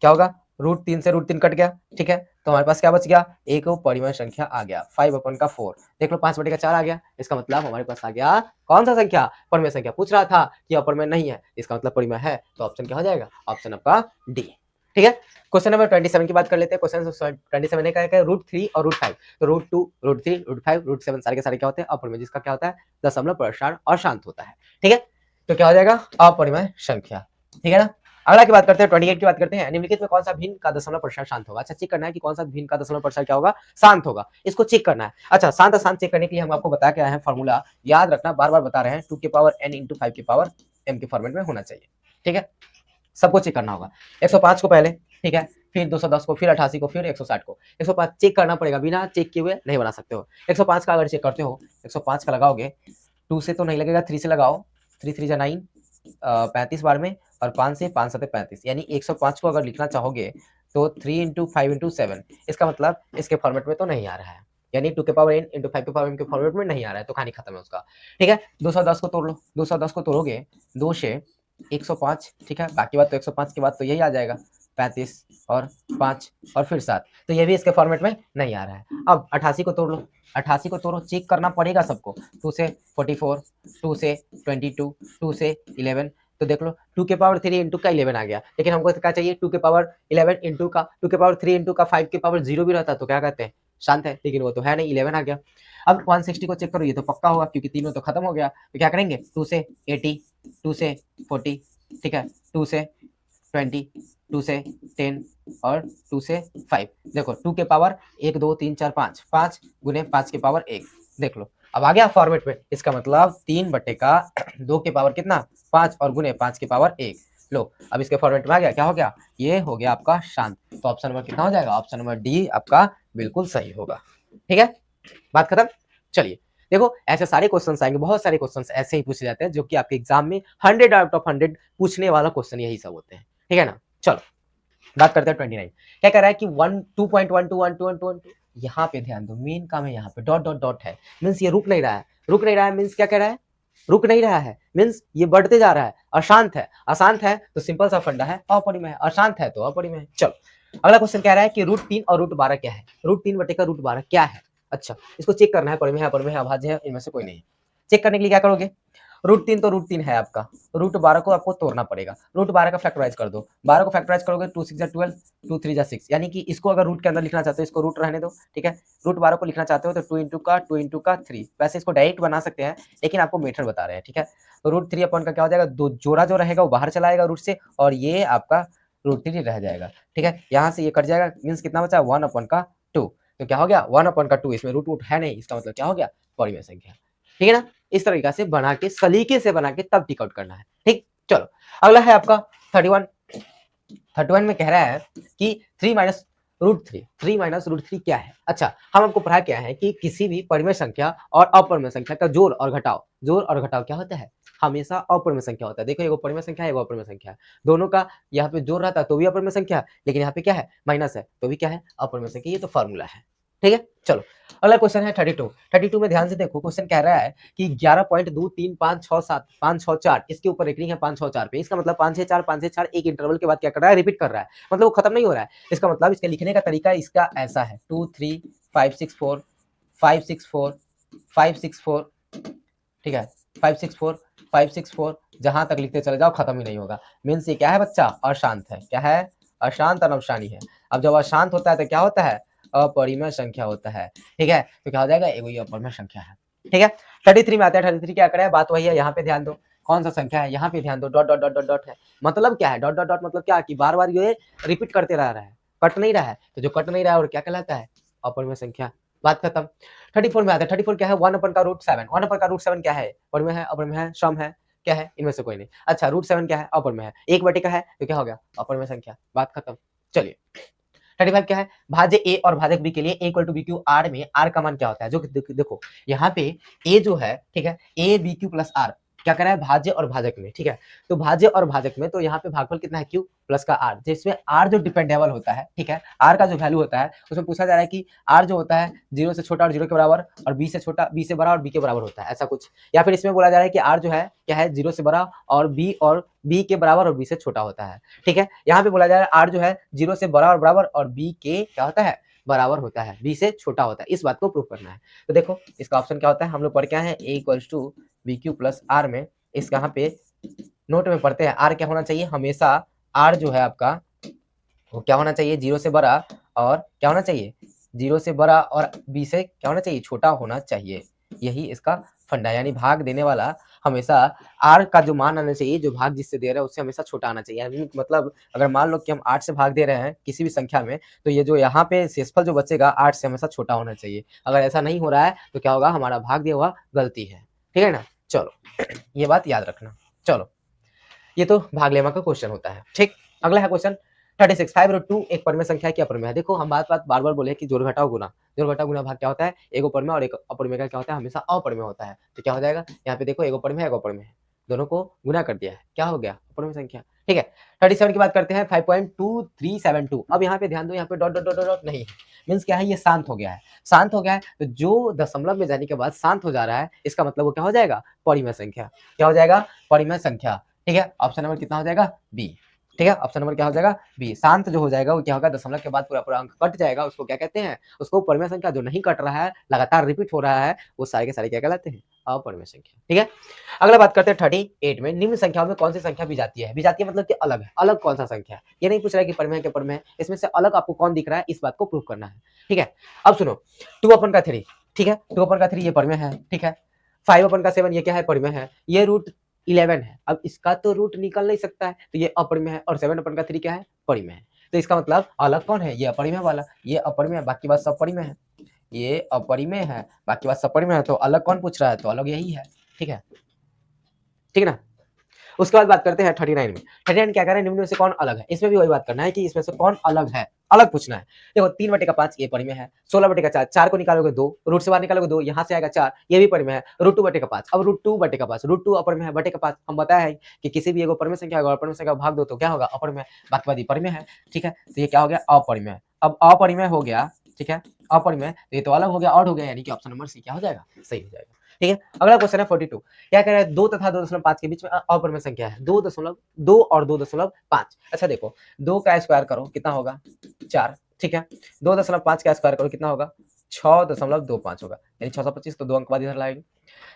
क्या होगा, √3 से √3 कट गया, ठीक है, तो हमारे पास क्या बच गया, एक परिमेय संख्या आ गया 5/4। देख लो 5/4 आ गया, इसका मतलब हमारे पास आ गया कौन सा संख्या, परिमेय संख्या। पूछ रहा था कि अपरिमेय नहीं है, इसका मतलब परिमेय है, तो ऑप्शन क्या हो जाएगा, ऑप्शन आपका डी। ठीक है, क्वेश्चन नंबर 27 की बात कर लेते हैं। क्वेश्चन 27 ने कहा है √3 और √5, तो √2 √3 √5 √7 सारे के सारे क्या होते हैं, अपरिमेय, जिसका क्या होता है, दशमलव प्रसारण और शांत होता है। ठीक है, तो क्या हो जाएगा, अपरिमेय संख्या। ठीक है ना, अगला की बात करते हैं, 28 की बात करते हैं। निम्नलिखित में कौन सा भिन्न का दशमलव प्रसारण शांत होगा। अच्छा, चेक करना है कि कौन सा भिन्न का दशमलव प्रसारण क्या होगा, शांत होगा, इसको चेक करना है। अच्छा, शांत अशांत चेक करने के लिए हम आपको बता के आए हैं फॉर्मूला, याद रखना, बार बार बता रहे हैं, 2 की पावर n इंटू 5 की पावर m के फॉर्मेट में होना चाहिए। ठीक है, सबको चेक करना होगा। 105 को पहले, ठीक है, फिर 210 को, फिर 88 को, फिर 160 को। 105 चेक करना पड़ेगा, बिना चेक किए हुए नहीं बना सकते हो। 105 का अगर चेक करते हो, 105 का लगाओगे, 2 से तो नहीं लगेगा, 3 से लगाओ, 3 3 जा 9, 35 बार में, और 5 से 5 7 35, यानी 105 को अगर लिखना चाहोगे तो 3 इंटू 5 इंटू 7, इसका मतलब इसके फॉर्मेट में तो नहीं आ रहा है, यानी 2 के पावर n इंटू 5 के पावर m के फॉर्मेट में नहीं आ रहा है, तो कहानी खत्म है उसका। ठीक है, 210 को तोड़ लो, 210 को तोड़ोगे 2 से 105, ठीक है, बाकी बात तो 105 के बाद तो यही आ जाएगा, 35 और 5 और फिर 7, तो ये भी इसके फॉर्मेट में नहीं आ रहा है। अब 88 को तोड़ लो, 88 को तोड़ो, चेक करना पड़ेगा सबको, 2 से 44, 2 से 22, 2 से 11, तो देख लो 2 के पावर 3 इंटू का 11 आ गया, लेकिन हमको क्या चाहिए, 2 के पावर 11 इंटू का, 2 के पावर 3 इंटू का 5 के पावर 0 भी रहता तो क्या कहते हैं, शांत है, लेकिन वो तो है नहीं, 11 आ गया। अब 160 को चेक करो, ये तो पक्का होगा क्योंकि तीनों तो खत्म हो गया, तो क्या करेंगे, 2 से 80, 2 से 40, ठीक है, 2 से 20, 2 से 10 और 2 से 5। देखो 2 के पावर 1 2 3 4 5, 5 गुने 5 के पावर 1, देख लो अब आ गया फॉर्मेट में, इसका मतलब 3/2 के पावर कितना, 5 और गुने 5 के पावर 1। लो अब इसके फॉर्मेट में आ गया, क्या हो गया, ये हो गया आपका शांत। तो ऑप्शन नंबर कितना हो जाएगा, ऑप्शन नंबर डी आपका बिल्कुल सही होगा। ठीक है, बात खत्म। चलिए देखो, ऐसे सारे क्वेश्चंस आएंगे, बहुत सारे क्वेश्चंस ऐसे ही पूछे जाते हैं जो कि आपके एग्जाम में 100 आउट ऑफ 100 पूछने वाला क्वेश्चन यही सब होते हैं। ठीक है ना, चलो बात करते हैं 29। क्या कह रहा है कि 2.121212, यहाँ पे ध्यान दो, मेन काम है, यहाँ पे डॉट डॉट डॉट है, मीन्स ये रुक नहीं रहा है, रुक नहीं रहा है मीन्स क्या कह रहा है, रुक नहीं रहा है मीन्स ये बढ़ते जा रहा है। अशांत है, अशांत है तो सिंपल सा फंडा है, अपरिमेय है, अशांत है तो अपरिमेय है। चलो अगला क्वेश्चन कह रहा है कि √3 और √12 क्या है, √3/√12 क्या है। अच्छा, इसको चेक करना है, परिमेय है, अपरिमेय है, अभाज्य है, इनमें से कोई नहीं है। चेक करने के लिए क्या करोगे, √3 तो √3 है आपका, √12 को आपको तोड़ना पड़ेगा, √12 का फैक्टराइज कर दो, 12 को फैक्टराइज करोगे 2 6 12, 2 3 6, यानी कि इसको अगर रूट के अंदर लिखना चाहते हो, इसको रूट रहने दो, ठीक है, √12 को लिखना चाहते हो तो 2 इंटू का 3, वैसे इसको डायरेक्ट बना सकते हैं, लेकिन आपको मेथड बता रहे हैं। ठीक है, तो √3 अपॉन का क्या हो जाएगा, दो जोड़ा जो रहेगा वो बाहर चला आएगा रूट से, और ये आपका √3 रह जाएगा। ठीक है, यहाँ से ये कट जाएगा, मीन्स कितना बचा, 1/2, तो क्या हो गया 1/2, इसमें रूट है नहीं, इसका मतलब क्या हो गया, परिमेय संख्या। ठीक है ना, इस तरीका से बना के, सलीके से बना के तब टिक आउट करना है। ठीक, चलो अगला है आपका 31 में कह रहा है कि 3 माइनस √3 क्या है। अच्छा, हम आपको पढ़ा क्या है कि किसी भी परिमेय संख्या और अपरिमेय संख्या का जोड़ और घटाव क्या होता है, हमेशा अपरिमेय संख्या होता है। देखो एगो परिमेय संख्या है, एगो अपरिमेय संख्या है, दोनों का यहाँ पे जोड़ रहता है तो भी अपरिमेय संख्या, लेकिन यहाँ पे क्या है, माइनस है तो भी क्या है, अपरिमेय संख्या। ये तो फॉर्मूला है। ठीक है, चलो अगला क्वेश्चन है 32 में ध्यान से देखो, क्वेश्चन कह रहा है कि 11.23567 इसके ऊपर रेटिंग है 564 पे, इसका मतलब 564 एक इंटरवल के बाद क्या कर रहा है, रिपीट कर रहा है, मतलब वो खत्म नहीं हो रहा है। इसका मतलब इसके लिखने का तरीका इसका ऐसा है, 2 3 5 6 4 5 6 4 5 6 4, ठीक है, 5 6 4 5 6 4, जहां तक लिखते चले जाओ खत्म ही नहीं होगा। मीन्स ये क्या है बच्चा, अशांत है। क्या है, अशांत अनवशानी है। अब जब अशांत होता है तो क्या होता है, अपरिमेय संख्या होता है। ठीक है, तो क्या हो जाएगा, ये अपरिमेय संख्या है। ठीक है, 33 में आता है, 33 क्या करे, बात वही है, यहाँ पे ध्यान दो, कौन सा संख्या है, यहाँ पे ध्यान दो, dot dot dot dot dot है, मतलब क्या है, डॉट डॉट डॉट मतलब क्या, कि बार बार ये रिपीट करते रह रहा है, कट नहीं रहा है, तो जो कट नहीं रहा है और क्या कहलाता है, अपरिमेय संख्या। बात खत्म। 34 में आता है, 34 क्या है, 1/√7, 1/√7 क्या है, परिमेय है, अपरिमेय है, सम है, क्या है, इनमें से कोई नहीं। अच्छा, √7 क्या है, अपरिमेय है, 1 का है तो क्या हो गया, अपरिमेय संख्या। बात खत्म। चलिए 35 क्या है, भाज्य ए और भाजक बी के लिए a = bq r में r का मान क्या होता है, जो कि देखो यहाँ पे a जो है, ठीक है, a bq + r, क्या करा है, भाज्य और भाजक में, ठीक है। तो भाज्य और भाजक में तो यहाँ पे भागफल कितना है, क्यू प्लस का आर, जिसमें आर जो डिपेंडेबल होता है, ठीक है, आर का जो वैल्यू होता है उसमें पूछा जा रहा है कि आर जो होता है 0 से छोटा और 0 के बराबर, और बी से छोटा, बी से बड़ा और बी के बराबर होता है, ऐसा कुछ। या फिर इसमें बोला जा रहा है कि आर जो है क्या है, 0 से बड़ा और बी के बराबर और बी से छोटा होता है, ठीक है। यहाँ पे बोला जा रहा है आर जो है 0 से बड़ा और बराबर और बी के क्या होता है, बराबर होता है, बी से छोटा होता है, इस बात को प्रूव करना है। तो देखो इसका ऑप्शन क्या होता है, हम लोग पढ़ क्या है, A equals to B Q plus R में, इस यहाँ पे नोट में पढ़ते हैं आर क्या होना चाहिए, हमेशा आर जो है आपका वो क्या होना चाहिए, 0 से बड़ा और क्या होना चाहिए, 0 से बड़ा और बी से क्या होना चाहिए, छोटा होना चाहिए। यही इसका फंडा, यानी भाग देने वाला हमेशा आर का जो मान आना चाहिए, जो भाग जिससे दे रहे हैं उससे हमेशा छोटा आना चाहिए। यानी मतलब अगर मान लो कि हम 8 से भाग दे रहे हैं किसी भी संख्या में, तो ये जो यहाँ पे शेषफल जो बचेगा 8 से हमेशा छोटा होना चाहिए। अगर ऐसा नहीं हो रहा है तो क्या होगा, हमारा भाग दिया हुआ गलती है, ठीक है ना। चलो ये बात याद रखना। चलो ये तो भाग लेमा का क्वेश्चन होता है, ठीक। अगला है क्वेश्चन 36, 5√2 एक परिमेय संख्या है कि अपरिमेय है। देखो हम बार बार बोले कि जोड़ घटाओ गुना भाग क्या होता है, एक परिमेय और एक अपरिमेय का क्या होता है, हमेशा अपरिमेय होता है। तो क्या हो जाएगा, यहाँ पे देखो एक परिमेय एक अपरिमेय है, दोनों को गुना कर दिया है, क्या हो गया, अपरिमेय संख्या, ठीक है। 37 की बात करते हैं, 5.2372। अब यहाँ पे ध्यान दो, यहाँ पे डॉट डॉट डॉट डॉट नहीं है, मीन्स क्या है, ये शांत हो गया है, शांत हो गया है। तो जो दशमलव में जाने के बाद शांत हो जा रहा है, इसका मतलब वो क्या हो जाएगा, परिमेय संख्या, क्या हो जाएगा, परिमेय संख्या, ठीक है। ऑप्शन नंबर कितना हो जाएगा, बी, ठीक है। ऑप्शन नंबर क्या हो जाएगा, बी। शांत जो हो जाएगा वो क्या होगा, दशमलव के बाद पूरा अंक कट जाएगा, उसको क्या कहते हैं, उसको परिमेय संख्या। जो नहीं कट रहा है, लगातार रिपीट हो रहा है, वो सारे के सारे क्या कहलाते हैं, अपरिमेय संख्या, ठीक है। अगला बात करते हैं 38 में, निम्न संख्याओं में कौन सी संख्या विजातीय है। विजातीय मतलब कि अलग है, अलग कौन सा संख्या है, ये नहीं पूछ रहा है कि परिमेय के परिमेय, इसमें से अलग आपको कौन दिख रहा है, इस बात को प्रूव करना है, ठीक है। अब सुनो 2/3, ठीक है, 2/3 ये परिमेय है, ठीक है। 5/7 ये क्या है, परिमेय है। ये √11 है, अब इसका तो रूट निकल नहीं सकता है, तो ये अपरिमेय है, और 7/3 क्या है, परिमेय है। तो इसका मतलब अलग कौन है, ये अपरिमेय वाला, ये अपरिमेय है, बाकी बात सब परिमेय है। ये अपरिमेय है, बाकी बात सब परिमेय है, तो अलग कौन पूछ रहा है, तो अलग यही है, ठीक है, ठीक है ना। उसके बाद बात करते हैं 39 में। 39 क्या कर रहे हैं, निम्न में से कौन अलग है, इसमें भी वही बात करना है कि इसमें से कौन अलग है, अलग पूछना है। देखो 3/5 ये परिमेय है, 16/4, 4 को निकालोगे 2, रूट से बाहर निकालोगे 2, यहाँ से आएगा 4, ये भी परिमेय है, √2/5। अब √2/5 अपरिमेय है, बटे का 5 हम बताया है कि किसी भी एगो परिमेय संख्या अपरिमेय संख्या भाग दो तो क्या होगा, अपरिमेय, बाकी बात परिमेय है, ठीक है। तो ये क्या हो गया, अपरिमेय। अब अपरिमेय हो गया, ठीक है, अपरिमेय, तो ये तो अलग हो गया, ऑड हो गया, यानी कि ऑप्शन नंबर सी क्या हो जाएगा, सही हो जाएगा, ठीक है। अगला क्वेश्चन है 42, क्या कह रहा है, 2 तथा 2.5 के बीच में अपरिमेय संख्या है, 2 और 2.5। अच्छा देखो 2 का स्क्वायर करो कितना होगा, 4, ठीक है। 2.5 का स्क्वायर करो कितना होगा, 6.25 होगा, यानी 625, तो 2 अंक बाद इधर लाएंगे।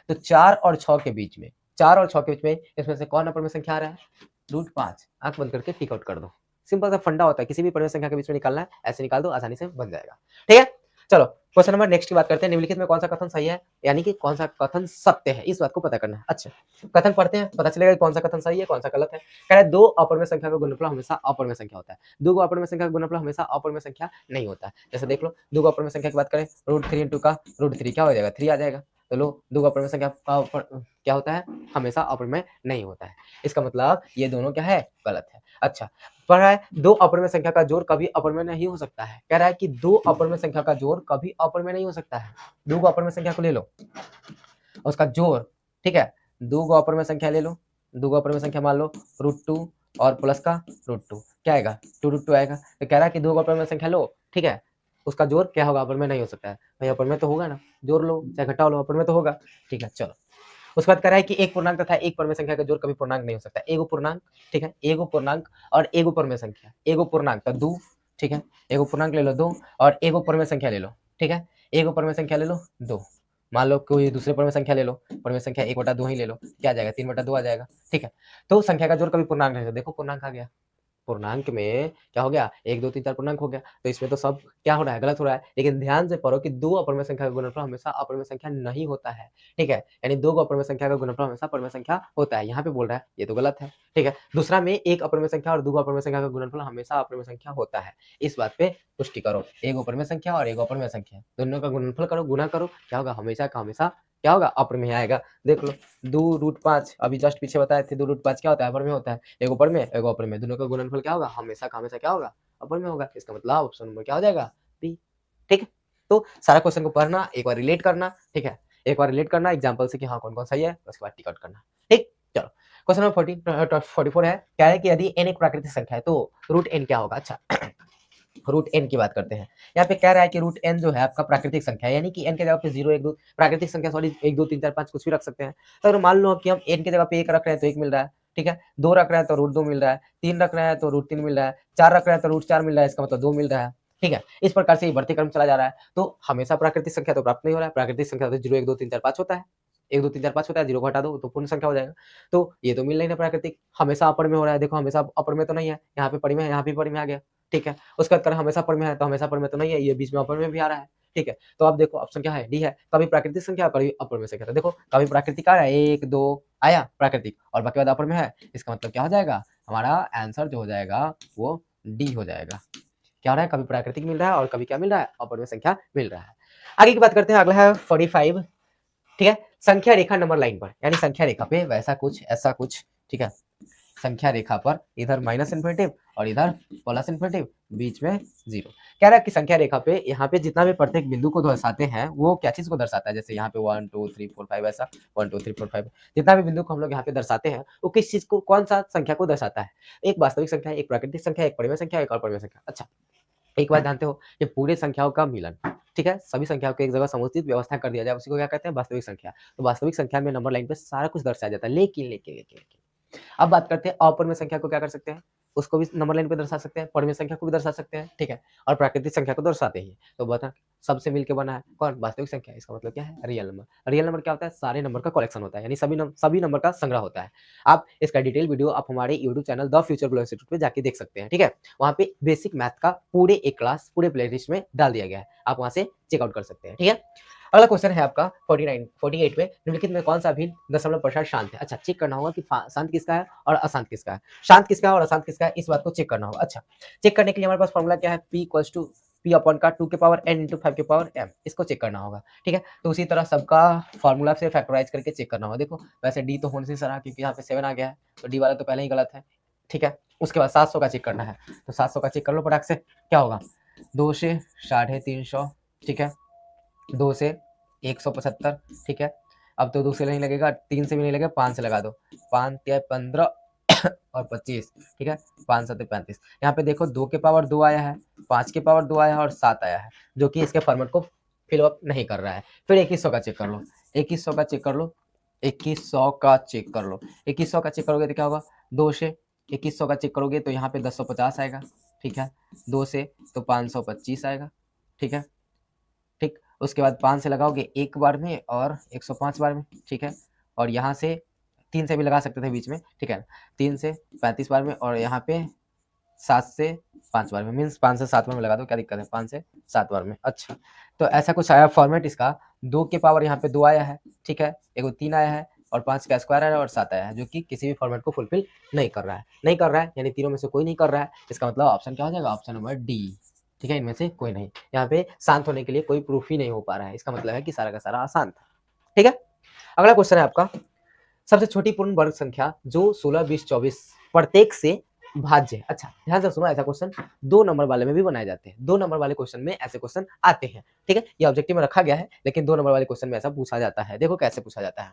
तो 4 और 6 के बीच में, 4 और 6 के बीच में इसमें से कौन अपरिमेय संख्या आ रहा है, √5। आंख बंद करके टिक आउट कर दो, सिंपल सा फंडा होता है, किसी भी परिमेय संख्या के बीच में निकालना है, ऐसे निकाल दो, आसानी से बन जाएगा, ठीक है। चलो क्वेश्चन नंबर नेक्स्ट की बात करते हैं, निम्नलिखित में कौन सा कथन सही है, यानी कि कौन सा कथन सत्य है, इस बात को पता करना है। अच्छा कथन पढ़ते हैं, पता चलेगा कौन सा कथन सही है कौन सा गलत है। कह रहा है 2 अपरिमेय संख्या का गुणनफल हमेशा अपरिमेय संख्या होता है, 2 अपरिमेय संख्या का गुणनफल हमेशा अपरिमेय संख्या नहीं होता है। जैसे देख लो 2 अपरिमेय संख्या की बात करें, √3 इंटू का √3 क्या हो जाएगा, 3 आ जाएगा। तो लो 2 अपरिमेय संख्या का क्या होता है, हमेशा अपरिमेय नहीं होता है, इसका मतलब ये दोनों क्या है, गलत है। अच्छा पढ़ रहा है 2 अपरिमेय संख्या का जोड़ कभी अपरिमेय नहीं हो सकता है, कह रहा है कि 2 अपरिमेय संख्या का जोड़ कभी अपरिमेय नहीं हो सकता है। 2 अपरिमेय संख्या को ले लो और उसका जोड़, ठीक है, 2 अपरिमेय संख्या ले लो, 2 अपरिमेय संख्या मान लो √2 और प्लस का √2 क्या आएगा, 2√2 आएगा। तो कह रहा है कि 2 अपरिमेय संख्या लो, ठीक है, उसका जोड़ क्या होगा, अपरिमेय नहीं हो सकता है। भाई अपरिमेय तो होगा ना, जोड़ लो चाहे घटाओ लो, अपरिमेय तो होगा, ठीक है। चलो उसके बाद कह रहा है कि एक पूर्णांक तथा एक परिमेय संख्या का जोड़ कभी पूर्णांक नहीं हो सकता। एगो पूर्णांक, ठीक है, एगो पूर्णांक और एगो परिमेय संख्या, एगो पूर्णांक तो 2, ठीक है, एगो पूर्णांक ले लो 2 और एगो परिमेय संख्या ले लो, ठीक है, एगो परिमेय संख्या ले लो 2, मान लो कोई दूसरे परिमेय संख्या ले लो, परिमेय संख्या 1/2 ही ले लो, क्या आ जाएगा, 3/2 आ जाएगा, ठीक है। तो संख्या का जोड़ कभी पूर्णांक नहीं होता, देखो पूर्णांक आ गया, पूर्णांक में क्या हो गया, 1 2 3 4 पूर्णांक हो गया, तो इसमें तो सब क्या हो रहा है, गलत हो रहा है। लेकिन ध्यान से पढ़ो कि 2 अपरिमेय संख्या का गुणनफल हमेशा अपरिमेय संख्या नहीं होता है, ठीक है, यानी 2 अपरिमेय संख्या का गुणनफल हमेशा परिमेय संख्या होता है, यहाँ पे बोल रहा है ये तो गलत है, ठीक है। दूसरा में एक अपरिमेय संख्या और 2 अपरिमेय संख्या का गुणनफल हमेशा अपरिमेय संख्या होता है, इस बात पे पुष्टि करो। एक अपरिमेय संख्या और एक अपरिमेय संख्या दोनों का गुणनफल करो, गुना करो, क्या होगा, हमेशा का हमेशा क्या होगा, अपरिमेय आएगा। देख लो 2√5 अभी जस्ट पीछे बताए थे, 2√5 क्या होता है, अपरिमेय होता है, एगो परिमेय एगो अपरिमेय, दोनों का गुणनफल क्या होगा, हमेशा का हमेशा क्या होगा, अपरिमेय होगा। इसका मतलब ऑप्शन नंबर क्या हो जाएगा, बी, ठीक है। तो सारा क्वेश्चन को पढ़ना, एक बार रिलेट करना, ठीक है, एक बार रिलेट करना एग्जाम्पल से कि हाँ कौन कौन सही है, उसके बाद टिक आउट करना। ठीक, चलो क्वेश्चन नंबर 44 है, क्या है कि यदि n एक प्राकृतिक संख्या है तो रूट n क्या होगा। अच्छा रूट n की बात करते हैं। यहाँ पे कह रहा है कि रूट n जो है आपका प्राकृतिक संख्या है, यानी कि n के जगह पे 0 1 2 प्राकृतिक संख्या सॉरी 1 2 3 4 5 कुछ भी रख सकते हैं। तो अगर मान लो कि हम n के जगह पे 1 रख रहे हैं तो 1 मिल रहा है, ठीक है, 2 रख रहे हैं तो रूट 2 मिल रहा है, 3 रख रहे हैं तो रूट 3 मिल रहा है, 4 रख रहे हैं तो रूट 4 मिल रहा है, इसका मतलब 2 मिल रहा है। ठीक है, इस प्रकार से ये बढ़ते क्रम चला जा रहा है। तो हमेशा प्राकृतिक संख्या तो प्राप्त नहीं हो रहा है, प्राकृतिक संख्या तो 0 1 2 3 4 5 होता है, 1 2 3 4 5 होता है, 0 को हटा दो तो पूर्ण संख्या हो जाएगा। तो ये तो मिल नहीं रहा प्राकृतिक, हमेशा अपर में हो रहा है। देखो हमेशा अपर में तो नहीं है, यहाँ पे परिमेय है, यहाँ पे परिमेय आ गया। ठीक है, उसके बाद हमेशा पर में है तो हमेशा पर में तो नहीं है, ये बीच में अपर में भी आ रहा है। ठीक है, तो आप देखो ऑप्शन क्या है, डी है। कभी प्राकृतिक संख्या कभी अपर में संख्या। देखो कभी प्राकृतिक आ रहा है 1 2 आया प्राकृतिक और बाकी बाद अपर में है, इसका मतलब क्या हो जाएगा, हमारा आंसर जो हो जाएगा वो डी हो जाएगा। क्या हो रहा है, कभी प्राकृतिक मिल रहा है और कभी क्या मिल रहा है, अपर में संख्या मिल रहा है। आगे की बात करते हैं, अगला है 45। ठीक है, संख्या रेखा नंबर लाइन पर, यानी संख्या रेखा पे वैसा कुछ ऐसा कुछ। ठीक है, संख्या रेखा पर इधर माइनस इन्फिनिटिव और इधर प्लस इन्फिनिटिव, बीच में 0। कह रहा है कि संख्या रेखा पे यहाँ पे जितना भी प्रत्येक बिंदु को दर्शाते हैं वो क्या चीज को दर्शाता है, जैसे यहाँ पे 1 2 3 4 5 ऐसा 1 2 3 4 5 जितना भी बिंदु को हम लोग यहाँ पे दर्शाते हैं वो किस चीज को, कौन सा संख्या को दर्शाता है। एक वास्तविक संख्या, एक प्राकृतिक संख्या, एक परिमेय संख्या, एक अपरिमेय संख्या। अच्छा एक बात जानते हो, ये पूरे संख्याओं का मिलन, ठीक है, सभी संख्याओं को एक जगह समुचित व्यवस्था कर दिया जाए, उसी को क्या कहते हैं, वास्तविक संख्या। तो वास्तविक संख्या में नंबर लाइन पे सारा कुछ दर्शाया जाता है। लेकिन अब बात करते हैं अपरिमेय संख्या को क्या कर सकते हैं, उसको भी नंबर लाइन पे दर्शा सकते हैं, परिमेय संख्या को भी दर्शा सकते हैं। ठीक है, और प्राकृतिक संख्या को दर्शाते ही। तो बता सबसे मिलकर बना है कौन, वास्तविक संख्या। इसका मतलब क्या है, रियल नंबर। रियल नंबर क्या होता है, सारे नंबर का कलेक्शन होता है, यानी सभी नंबर का संग्रह होता है। आप इसका डिटेल वीडियो आप हमारे YouTube channel the future glow institute पे जाके देख सकते हैं। ठीक है, वहाँ पे बेसिक मैथ का पूरे एक क्लास पूरे प्लेलिस्ट में डाल दिया गया है, आप वहाँ से चेकआउट कर सकते हैं। ठीक है, अगला क्वेश्चन है आपका 48 में, निम्नलिखित में कौन सा भी दशमलव प्रसार शांत है। अच्छा चेक करना होगा कि शांत किसका है और अशांत किसका है, शांत किसका है और अशांत किसका है, इस बात को चेक करना होगा। अच्छा चेक करने के लिए हमारे पास फॉर्मूला क्या है, p equals to p upon का 2 के पावर n इंटू 5 के पावर m, इसको चेक करना होगा। ठीक है, तो उसी तरह सबका फॉर्मूला से फैक्टराइज करके चेक करना होगा। देखो वैसे d तो होने से सर क्योंकि यहाँ पे 7 आ गया है, तो d वाला तो पहले ही गलत है। ठीक है, उसके बाद 700 का चेक करना है, तो 700 का चेक कर लो फटाक से, क्या होगा 2 से 350। ठीक है, 2 से 175। ठीक है, अब तो 2 से नहीं लगेगा, 3 से भी नहीं लगेगा, 5 से लगा दो, 5 या 15 और 25। ठीक है, 5 7 35। यहाँ पे देखो 2 के पावर 2 आया है, 5 के पावर 2 आया है और 7 आया है, जो कि इसके फॉर्मेट को फिलअप नहीं कर रहा है। फिर 2100 का चेक कर लो, 2100 का चेक कर लो, 2100 का चेक कर लो, 2100 का चेक करोगे तो क्या होगा, 2 से 2100 का चेक करोगे तो यहाँ पे 1050 आएगा। ठीक है, 2 से तो 525 आएगा। ठीक है, ठीक, उसके बाद 5 से लगाओगे एक बार में और 105 बार में। ठीक है, और यहाँ से 3 से भी लगा सकते थे बीच में। ठीक है, 3 से 35 बार में और यहाँ पे 7 से 5 बार में, मीन्स 5 से 7 बार में लगा दो, क्या दिक्कत है, 5 से 7 बार में। अच्छा तो ऐसा कुछ आया फॉर्मेट इसका, 2 के पावर यहाँ पे 2 आया है। ठीक है, एगो 3 आया है और 5 का स्क्वायर आया है और 7 आया है, जो कि किसी भी फॉर्मेट को फुलफिल नहीं कर रहा है, यानी तीनों में से कोई नहीं कर रहा है। इसका मतलब ऑप्शन क्या हो जाएगा, ऑप्शन नंबर डी। ठीक है, इनमें से कोई नहीं। यहाँ पे शांत होने के लिए कोई प्रूफ ही नहीं हो पा रहा है, इसका मतलब है कि सारा का सारा आसान था। ठीक है, अगला क्वेश्चन है आपका, सबसे छोटी पूर्ण वर्ग संख्या जो 16 20 24 प्रत्येक से भाज्य है। अच्छा ध्यान से सुनो, ऐसा क्वेश्चन 2 नंबर वाले में भी बनाए जाते हैं, 2 नंबर वाले क्वेश्चन में ऐसे क्वेश्चन आते हैं। ठीक है, ये ऑब्जेक्टिव में रखा गया है, लेकिन 2 नंबर वाले क्वेश्चन में ऐसा पूछा जाता है। देखो कैसे पूछा जाता है,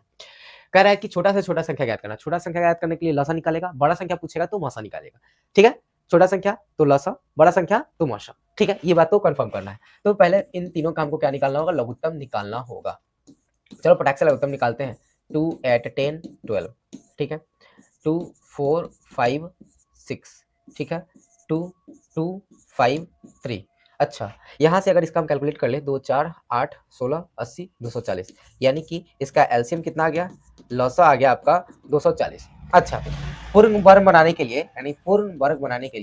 कह रहा है कि छोटा से छोटा संख्या ज्ञात करना। छोटा संख्या ज्ञात करने के लिए लसा निकालेगा, बड़ा संख्या पूछेगा तो मसा निकालेगा। ठीक है, छोटा संख्या तो लसा, बड़ा संख्या तो मसा। ठीक है, ये बात तो कंफर्म करना है। तो पहले इन तीनों काम को क्या निकालना होगा, लघुत्तम निकालना होगा। चलो पटाख से लघुत्तम निकालते हैं, 2 8 10 12। ठीक है, 2 4 5 6। ठीक है, 2 2 5 3। अच्छा यहाँ से अगर इसका हम कैलकुलेट कर ले, 2 4 8 16 80 240, यानी कि इसका एलसीएम कितना आ गया, लौसा आ गया आपका 240। अच्छा पूर्ण वर्ग बनाने के लिए, यानी पूर्ण वर्ग बनाने के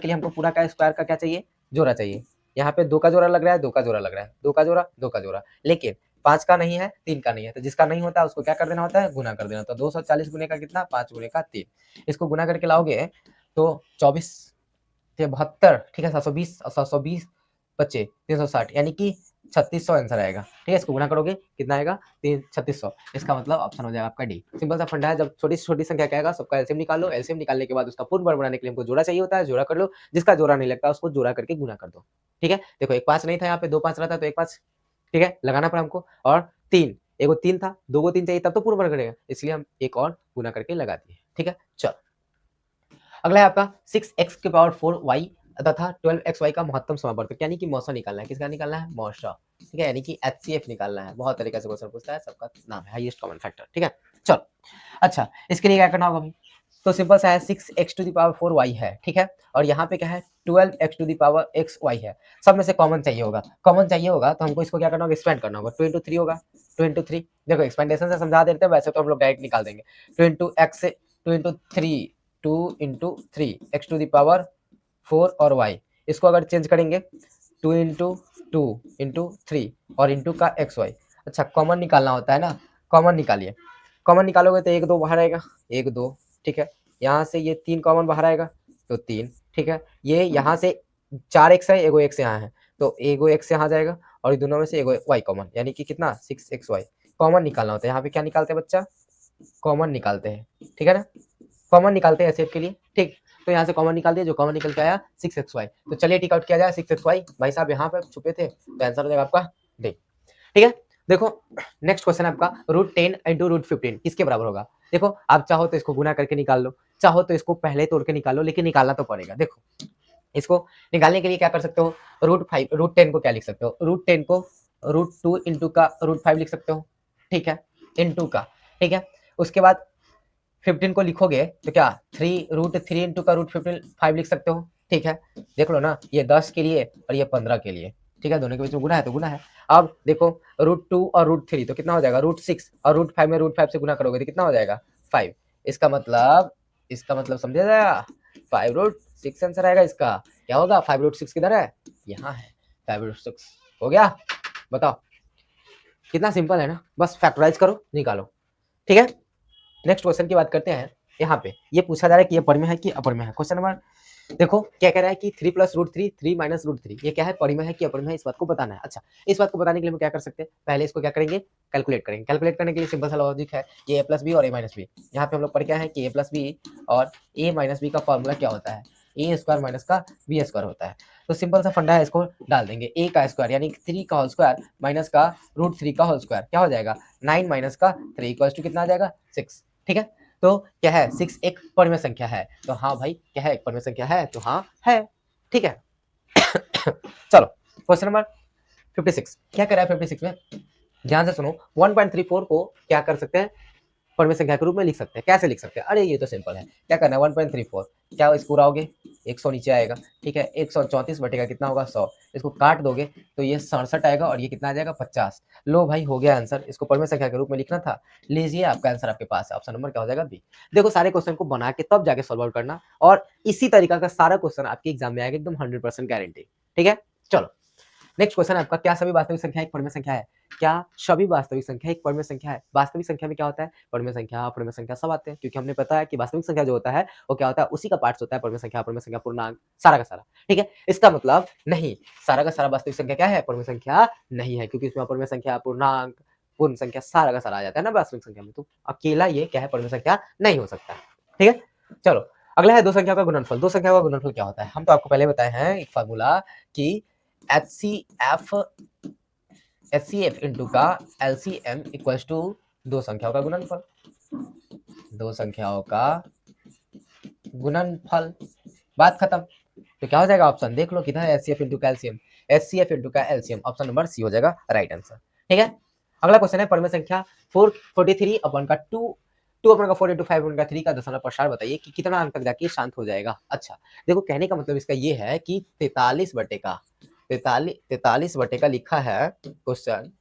लिए हमको पूरा का स्क्वायर का क्या चाहिए, जोड़ा चाहिए। यहाँ पे 2 का जोड़ा लग रहा है, 2 का जोड़ा लग रहा है, 2 का जोड़ा 2 का जोड़ा, लेकिन 5 का नहीं है, 3 का नहीं है, तो जिसका नहीं होता है उसको क्या कर देना होता है, गुना कर देना। तो 240 गुने का कितना, 5 गुने का 3, इसको गुना करके लाओगे तो 24 72। ठीक है, 720 और 720 बच्चे 360, यानी कि 3600 आंसर आएगा। ठीक है, इसको गुना करोगे कितना आएगा 3600। इसका मतलब ऑप्शन हो जाएगा आपका डी। सिंपल सा फंडा है, जब छोटी से छोटी संख्या क्या आएगा सबका एलसीएम निकाल लो, एलसीएम निकालने के बाद उसका पूर्ण वर्ग बनाने के लिए हमको जोड़ा चाहिए होता है, जोड़ा कर लो, जिसका जोड़ा नहीं लगता उसको जोड़ा करके गुना कर दो। ठीक है, देखो एक 5 नहीं था यहाँ पे, 2 5 रहता तो एक 5, ठीक है, लगाना पड़ा हमको, और 3, एगो 3 था, 2 को 3 चाहिए तब तो पूर्ण वर्ग करेगा, इसलिए हम एक और गुना करके लगा दिए। ठीक है, चलो अगला है आपका 6x के पावर 4y तथा 12xy का महत्तम समावर्तक, यानी कि मौसा निकालना है। किसका निकालना है? मौसा। ठीक है, यानी कि HCF निकालना है। बहुत तरीके से क्वेश्चन पूछता है, सबका नाम है हाईएस्ट कॉमन फैक्टर। ठीक है, चलो अच्छा, इसके लिए क्या करना होगा भाई? तो सिंपल सा है, 6x to the power 4y है। ठीक है, और यहाँ पे क्या है 12x to the power xy है। सब में से कॉमन चाहिए होगा, कॉमन चाहिए होगा तो हमको इसको क्या करना होगा? एक्सपेंड करना होगा। 2 into 3 होगा, 2 into 3, देखो एक्सपेंडेशन से समझा देते हैं, वैसे तो हम लोग डायरेक्ट निकाल देंगे। 2 into x, 2 into 3, 2 into 3 x to the power 4 और y, इसको अगर चेंज करेंगे 2 into 2 into 3 और इंटू का xy। अच्छा, कॉमन निकालना होता है ना, कॉमन निकालिए। कॉमन निकालोगे तो 1 2 बाहर आएगा, 1 2, ठीक है, यहाँ से ये 3 कॉमन बाहर आएगा तो 3, ठीक है, ये यहाँ से 4x है, एगो x यहाँ है तो एगो x यहाँ जाएगा, और दोनों में से एगो y कॉमन, यानी कि कितना 6xy। कॉमन निकालना होता है, यहाँ पे क्या निकालते हैं बच्चा? कॉमन निकालते हैं। ठीक है ना, कॉमन निकालते हैं एचसीएफ के लिए। ठीक, तो यहाँ से कॉमन निकाल दिया, जो कॉमन निकल के आया 6xy। तो चलिए टिक आउट किया जाए 6xy, भाई साहब यहाँ पे छुपे थे तो आंसर हो जाएगा आपका डी। ठीक है, देखो नेक्स्ट क्वेश्चन है आपका √10 इंटू √15 किसके बराबर होगा? देखो आप चाहो तो इसको गुना करके निकाल लो, चाहो तो इसको पहले तोड़ के निकाल लो, लेकिन निकालना तो पड़ेगा। देखो इसको निकालने के लिए क्या कर सकते हो? √10 को क्या लिख सकते हो? √10 को √2 इंटू का √5 लिख सकते हो। ठीक है, इंटू का, ठीक है, उसके बाद 15 को लिखोगे तो क्या 3 इंटू का √5 लिख सकते हो। ठीक है, देख लो ना, ये 10 के लिए और ये 15 के लिए। ठीक है, दोनों के बीच में गुना है तो गुना है। अब देखो √2 और √3 तो कितना हो जाएगा? √6 और √5 में √5 से गुना करोगे तो कितना हो जाएगा? 5। इसका मतलब समझा जाएगा, 5√6 आंसर आएगा इसका। क्या होगा? 5√6 किधर है? यहाँ है, 5√6 हो गया। बताओ कितना सिंपल है ना, बस फैक्टराइज करो निकालो। ठीक है, नेक्स्ट क्वेश्चन की बात करते हैं। यहाँ पे ये पूछा जा रहा है कि ये परिमेय है कि अपरिमेय है। क्वेश्चन नंबर देखो क्या कह रहा है कि 3 + √3 3 - √3 ये क्या है? परिमेय है कि अपरिमेय है, इस बात को बताना है। अच्छा, इस बात को बताने के लिए हम क्या कर सकते हैं? पहले इसको क्या करेंगे? कैलकुलेट करेंगे। कैलकुलेट करने के लिए सिंपल सा लॉजिक है, ये a + b और a - b। यहाँ पे हम लोग पढ़ क्या है कि a + b और a - b का फॉर्मूला क्या होता है? a² माइनस का b² होता है। तो सिंपल सा फंडा है, इसको डाल देंगे। a का स्क्वायर यानी 3 का होल स्क्वायर माइनस का √3 का होल स्क्वायर, क्या हो जाएगा? 9 माइनस का 3 इक्वल्स टू कितना आ जाएगा? 6। ठीक है, तो क्या है? 6 एक परिमेय संख्या है। तो हाँ भाई, क्या है? एक परिमेय संख्या है, तो हाँ है। ठीक है चलो क्वेश्चन नंबर 56 क्या कर रहा है? 56 में ध्यान से सुनो, 1.34 को क्या कर सकते हैं? परिमेय संख्या के रूप में लिख सकते हैं। कैसे लिख सकते हैं? अरे ये तो सिंपल है, क्या करना है? 1.34 क्या इसको उड़ाओगे 100 नीचे आएगा। ठीक है, 134 बटेगा कितना होगा? 100। इसको काट दोगे तो ये 67 आएगा, और ये कितना आ जाएगा? 50। लो भाई, हो गया आंसर। इसको परिमेय संख्या के रूप में लिखना था, लीजिए आपका आंसर आपके पास है। ऑप्शन नंबर क्या हो जाएगा? बी। देखो सारे क्वेश्चन को बना के तब जाके सॉल्व आउट करना, और इसी तरीका का सारा क्वेश्चन आपके एग्जाम में आएगा, एकदम 100% गारंटी। ठीक है, चलो नेक्स्ट क्वेश्चन है आपका, क्या सभी वास्तविक संख्या एक परिमेय संख्या है? क्या सभी वास्तविक संख्या एक परिमेय संख्या है? वास्तविक संख्या में क्या होता है? परिमेय संख्या, अपरिमेय संख्या सब आते हैं, क्योंकि हमने पता है कि वास्तविक संख्या जो होता है वो क्या होता है? उसी का पार्ट्स होता है, परिमेय संख्या, अपरिमेय संख्या, पूर्णांक, सारा का सारा। ठीक है, इसका मतलब नहीं, सारा का सारा वास्तविक संख्या क्या है? परिमेय संख्या नहीं है, क्योंकि इसमें अपरिमेय संख्या, पूर्णांक, पूर्ण संख्या सारा का सारा आ जाता है ना वास्तविक संख्या में, तो अकेला ये क्या है? परिमेय संख्या नहीं हो सकता। ठीक है, चलो अगला है दो संख्या का गुणनफल। दो संख्या का गुणनफल क्या होता है? हम तो आपको पहले बताए हैं एक फार्मूला कि HCF इंटू का LCM इक्वल्स टू दो संख्याओं का गुणनफल। दो संख्याओं का गुणनफल, बात खत्म। तो क्या हो जाएगा? ऑप्शन देख लो कितना है? HCF इंटू का LCM, HCF इंटू का LCM, ऑप्शन नंबर सी हो जाएगा राइट आंसर। ठीक है, अगला क्वेश्चन है परिमेय संख्या 443 अपन का 2 अपन का 4 इंटू 5 अपन का 3 का दशमलव प्रसार बताइए कि कितना अंक तक जाके शांत हो जाएगा। अच्छा, देखो कहने का मतलब इसका ये है कि 43 बटे का लिखा है क्वेश्चन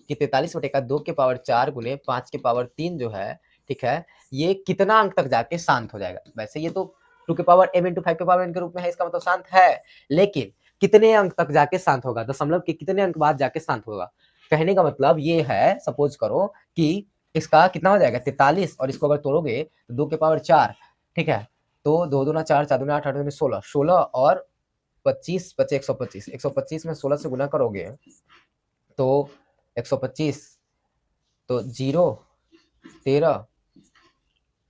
कि 43 बटे का 2 के पावर 4 गुने 5 के पावर 3 जो है, ठीक है, ये कितना अंक तक जाके शांत हो जाएगा। वैसे ये तो 2 के पावर m इंटू 5 के पावर n के रूप में है, इसका मतलब शांत है, लेकिन कितने अंक तक जाके शांत होगा? दशमलव के कितने अंक बाद जाके शांत होगा? कहने का मतलब ये है, सपोज करो कि इसका कितना हो जाएगा 43, और इसको अगर तोड़ोगे तो 2 के पावर 4, ठीक है, तो 2 दूना 4, 4 दूना 8, 8 दूना 16 और 25 बचे 125, 125 में 16 से गुना करोगे तो 125 तो 0 13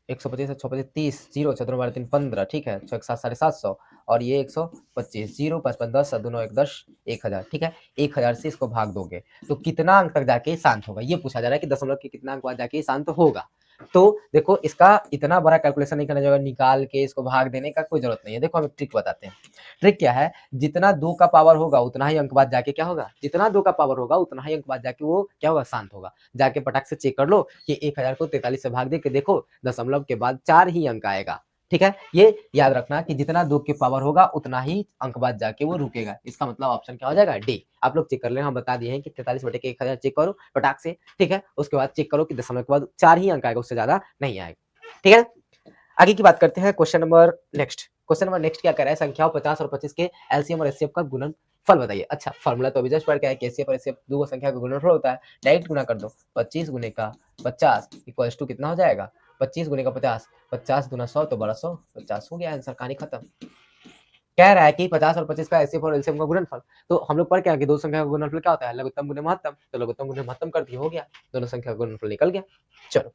125 से 625 30 0 14 12 3 15 ठीक है 6 7 750 और ये 125 0 55 10 दोनों 1 10 1000 ठीक है 1000 से इसको भाग दोगे तो कितना अंक तक जाके शांत होगा ये पूछा जा रहा है कि दशमलव के कितना अंक बाद जाके शांत होगा। तो देखो इसका इतना बड़ा कैलकुलेशन नहीं करना चाहिए, निकाल के इसको भाग देने का कोई जरूरत नहीं है। देखो हम एक ट्रिक बताते हैं। ट्रिक क्या है, जितना 2 का पावर होगा उतना ही अंक बाद जाके क्या होगा, जितना 2 का पावर होगा उतना ही अंक बाद जाके वो क्या होगा, शांत होगा। जाके पटाख से चेक कर लो कि 1000 को 43 से भाग दे के देखो दशमलव के बाद 4 ही अंक आएगा। ठीक है, ये याद रखना कि जितना 2 के पावर होगा उतना ही अंक बाद जाके वो रुकेगा। इसका मतलब ऑप्शन क्या हो जाएगा, डी। आप लोग चेक कर लेना, हम बता दिए हैं कि 43 बटे के 1000 चेक करो पटाख से। ठीक है, उसके बाद चेक करो कि दशमलव के बाद 4 ही अंक आएगा, उससे ज्यादा नहीं आएगा। ठीक है, आगे की बात करते हैं। क्वेश्चन नंबर नेक्स्ट क्या कर रहा है, संख्याओं 50 और 25 के एलसीएम और एचसीएफ का गुणनफल बताइए। अच्छा, फार्मूला तो अभी जस्ट पढ़ के आए, एचसीएफ और एचसीएफ दो संख्या का गुणनफल होता है। डायरेक्ट गुणा कर दो, 25 गुने का 50 इक्वल्स टू कितना हो जाएगा, 25 गुने का 50, 50 गुना 100 तो 1200, 50 हो गया आंसर, कहानी खत्म। कह रहा है कि 50 और 25 का एचसीएफ और एलसीएम का गुणनफल, तो हम लोग पढ़ के आए कि दो संख्या का गुणनफल क्या होता है, लघुत्तम गुने महत्तम, तो लघुत्तम गुने महत्तम कर दिए, हो गया, दोनों संख्या का गुणनफल निकल गया। चलो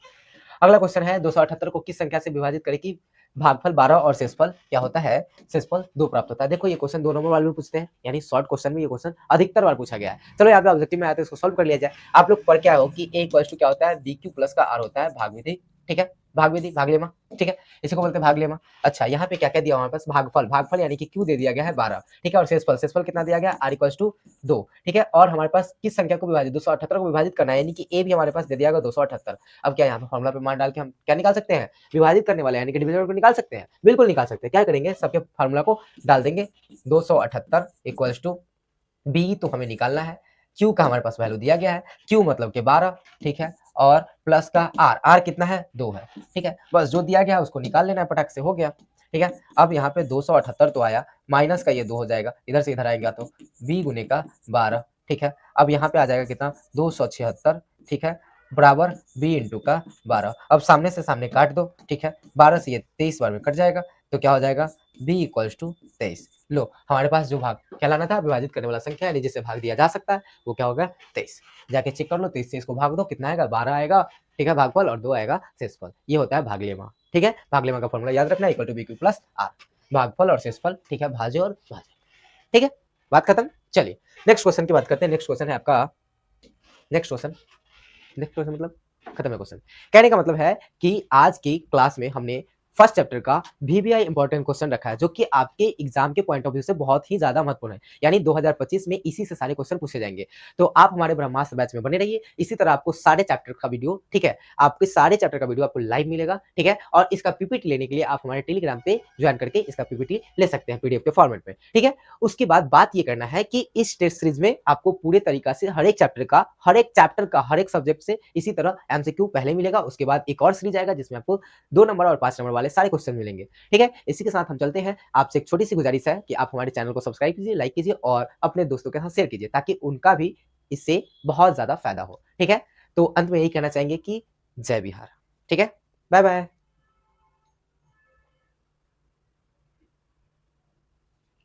अगला क्वेश्चन है, 278 को किस संख्या से विभाजित करें कि भागफल 12 और शेषफल क्या होता है, शेषफल 2 प्राप्त होता है। देखो ये क्वेश्चन 2 नंबर वाले में पूछते हैं, यानी शॉर्ट क्वेश्चन में ये क्वेश्चन अधिकतर बार पूछा गया है। चलो यहाँ पे ऑब्जेक्टिव में आते हैं, इसको सॉल्व कर लिया जाए। आप लोग पढ़ क्या हो कि a इक्वल्स टू क्या होता है, bq प्लस का r होता है भाग विधि। ठीक है, भाग विधि, भागलेमा। ठीक है, इसी को बोलते हैं भागलेमा। अच्छा, यहाँ पे क्या क्या दिया हमारे पास, भागफल, भागफल यानी कि q दे दिया गया है 12। ठीक है, और शेषफल, शेषफल कितना दिया गया, r इक्वल्स टू 2। ठीक है, और हमारे पास किस संख्या को विभाजित, 278 को विभाजित करना है, यानी कि a भी हमारे पास दे दिया गया 278। अब क्या यहाँ पे फॉर्मुला पे मान डाल के हम क्या निकाल सकते हैं, विभाजित करने वाले यानी कि डिविजन को निकाल सकते हैं, बिल्कुल निकाल सकते हैं। क्या करेंगे, सबके फार्मूला को डाल देंगे, 278 इक्वल्स टू बी तो हमें निकालना है, क्यू का हमारे पास वैल्यू दिया गया है, क्यू मतलब के 12। ठीक है, और प्लस का आर, आर कितना है, 2 है। ठीक है, बस जो दिया गया है उसको निकाल लेना है, पटक से हो गया। ठीक है, अब यहाँ पे 278 तो आया, माइनस का ये 2 हो जाएगा, इधर से इधर आएगा तो बी गुने का 12। ठीक है, अब यहाँ पे आ जाएगा कितना, 276। ठीक है, बराबर बी इंटू का 12। अब सामने से सामने काट दो। ठीक है, 12 से ये 23 बार में कट जाएगा, तो क्या हो जाएगा, बी इक्वल्स टू 23। लो, हमारे पास जो भाग कहलाना था, विभाजित करने वाला संख्या यानी जिसे भाग दिया जा सकता है, वो क्या होगा, 23। जाके चेक कर लो, 23 से इसको भाग दो, कितना आएगा, 12 आएगा। ठीक है, भागफल, और 2 आएगा शेषफल। ये होता है भागलेमा। ठीक है, भागलेमा का फॉर्मूला याद रखना, equal to B Q plus R, भागफल और शेषफल। ठीक है, भाज्य और भाज्य। ठीक है, बात खत्म। चलिए नेक्स्ट क्वेश्चन की बात करते हैं। नेक्स्ट क्वेश्चन है आपका, नेक्स्ट क्वेश्चन मतलब खत्म है क्वेश्चन। कहने का मतलब है कि आज की क्लास में हमने फर्स्ट चैप्टर का VBI इंपॉर्टेंट क्वेश्चन रखा है, जो कि आपके एग्जाम के पॉइंट ऑफ व्यू से बहुत ही ज्यादा महत्वपूर्ण है। यानी 2025 में इसी से सारे क्वेश्चन पूछे जाएंगे। तो आप हमारे ब्रह्मास्त्र बैच में बने रहिए। इसी तरह आपको सारे चैप्टर का वीडियो, ठीक है, आपके सारे चैप्टर का वीडियो आपको लाइव मिलेगा। ठीक है, और इसका पीपीटी लेने के लिए आप हमारे टेलीग्राम पे ज्वाइन करके इसका पीपीटी ले सकते हैं PDF के फॉर्मेट में। ठीक है, उसके बाद बात ये करना है कि इस टेस्ट सीरीज में आपको पूरे तरीका से हर एक चैप्टर का हर एक सब्जेक्ट से इसी तरह MCQ पहले मिलेगा। उसके बाद एक और सीरीज आएगा जिसमें आपको 2 नंबर और 5 नंबर वाले सारे क्वेश्चन मिलेंगे। ठीक है, इसी के साथ हम चलते हैं। आपसे एक छोटी सी गुजारिश है कि आप हमारे चैनल को सब्सक्राइब कीजिए, लाइक कीजिए और अपने दोस्तों के साथ शेयर कीजिए, ताकि उनका भी इससे बहुत ज्यादा फायदा हो। ठीक है, तो अंत में यही कहना चाहेंगे कि जय बिहार। ठीक है, बाय बाय।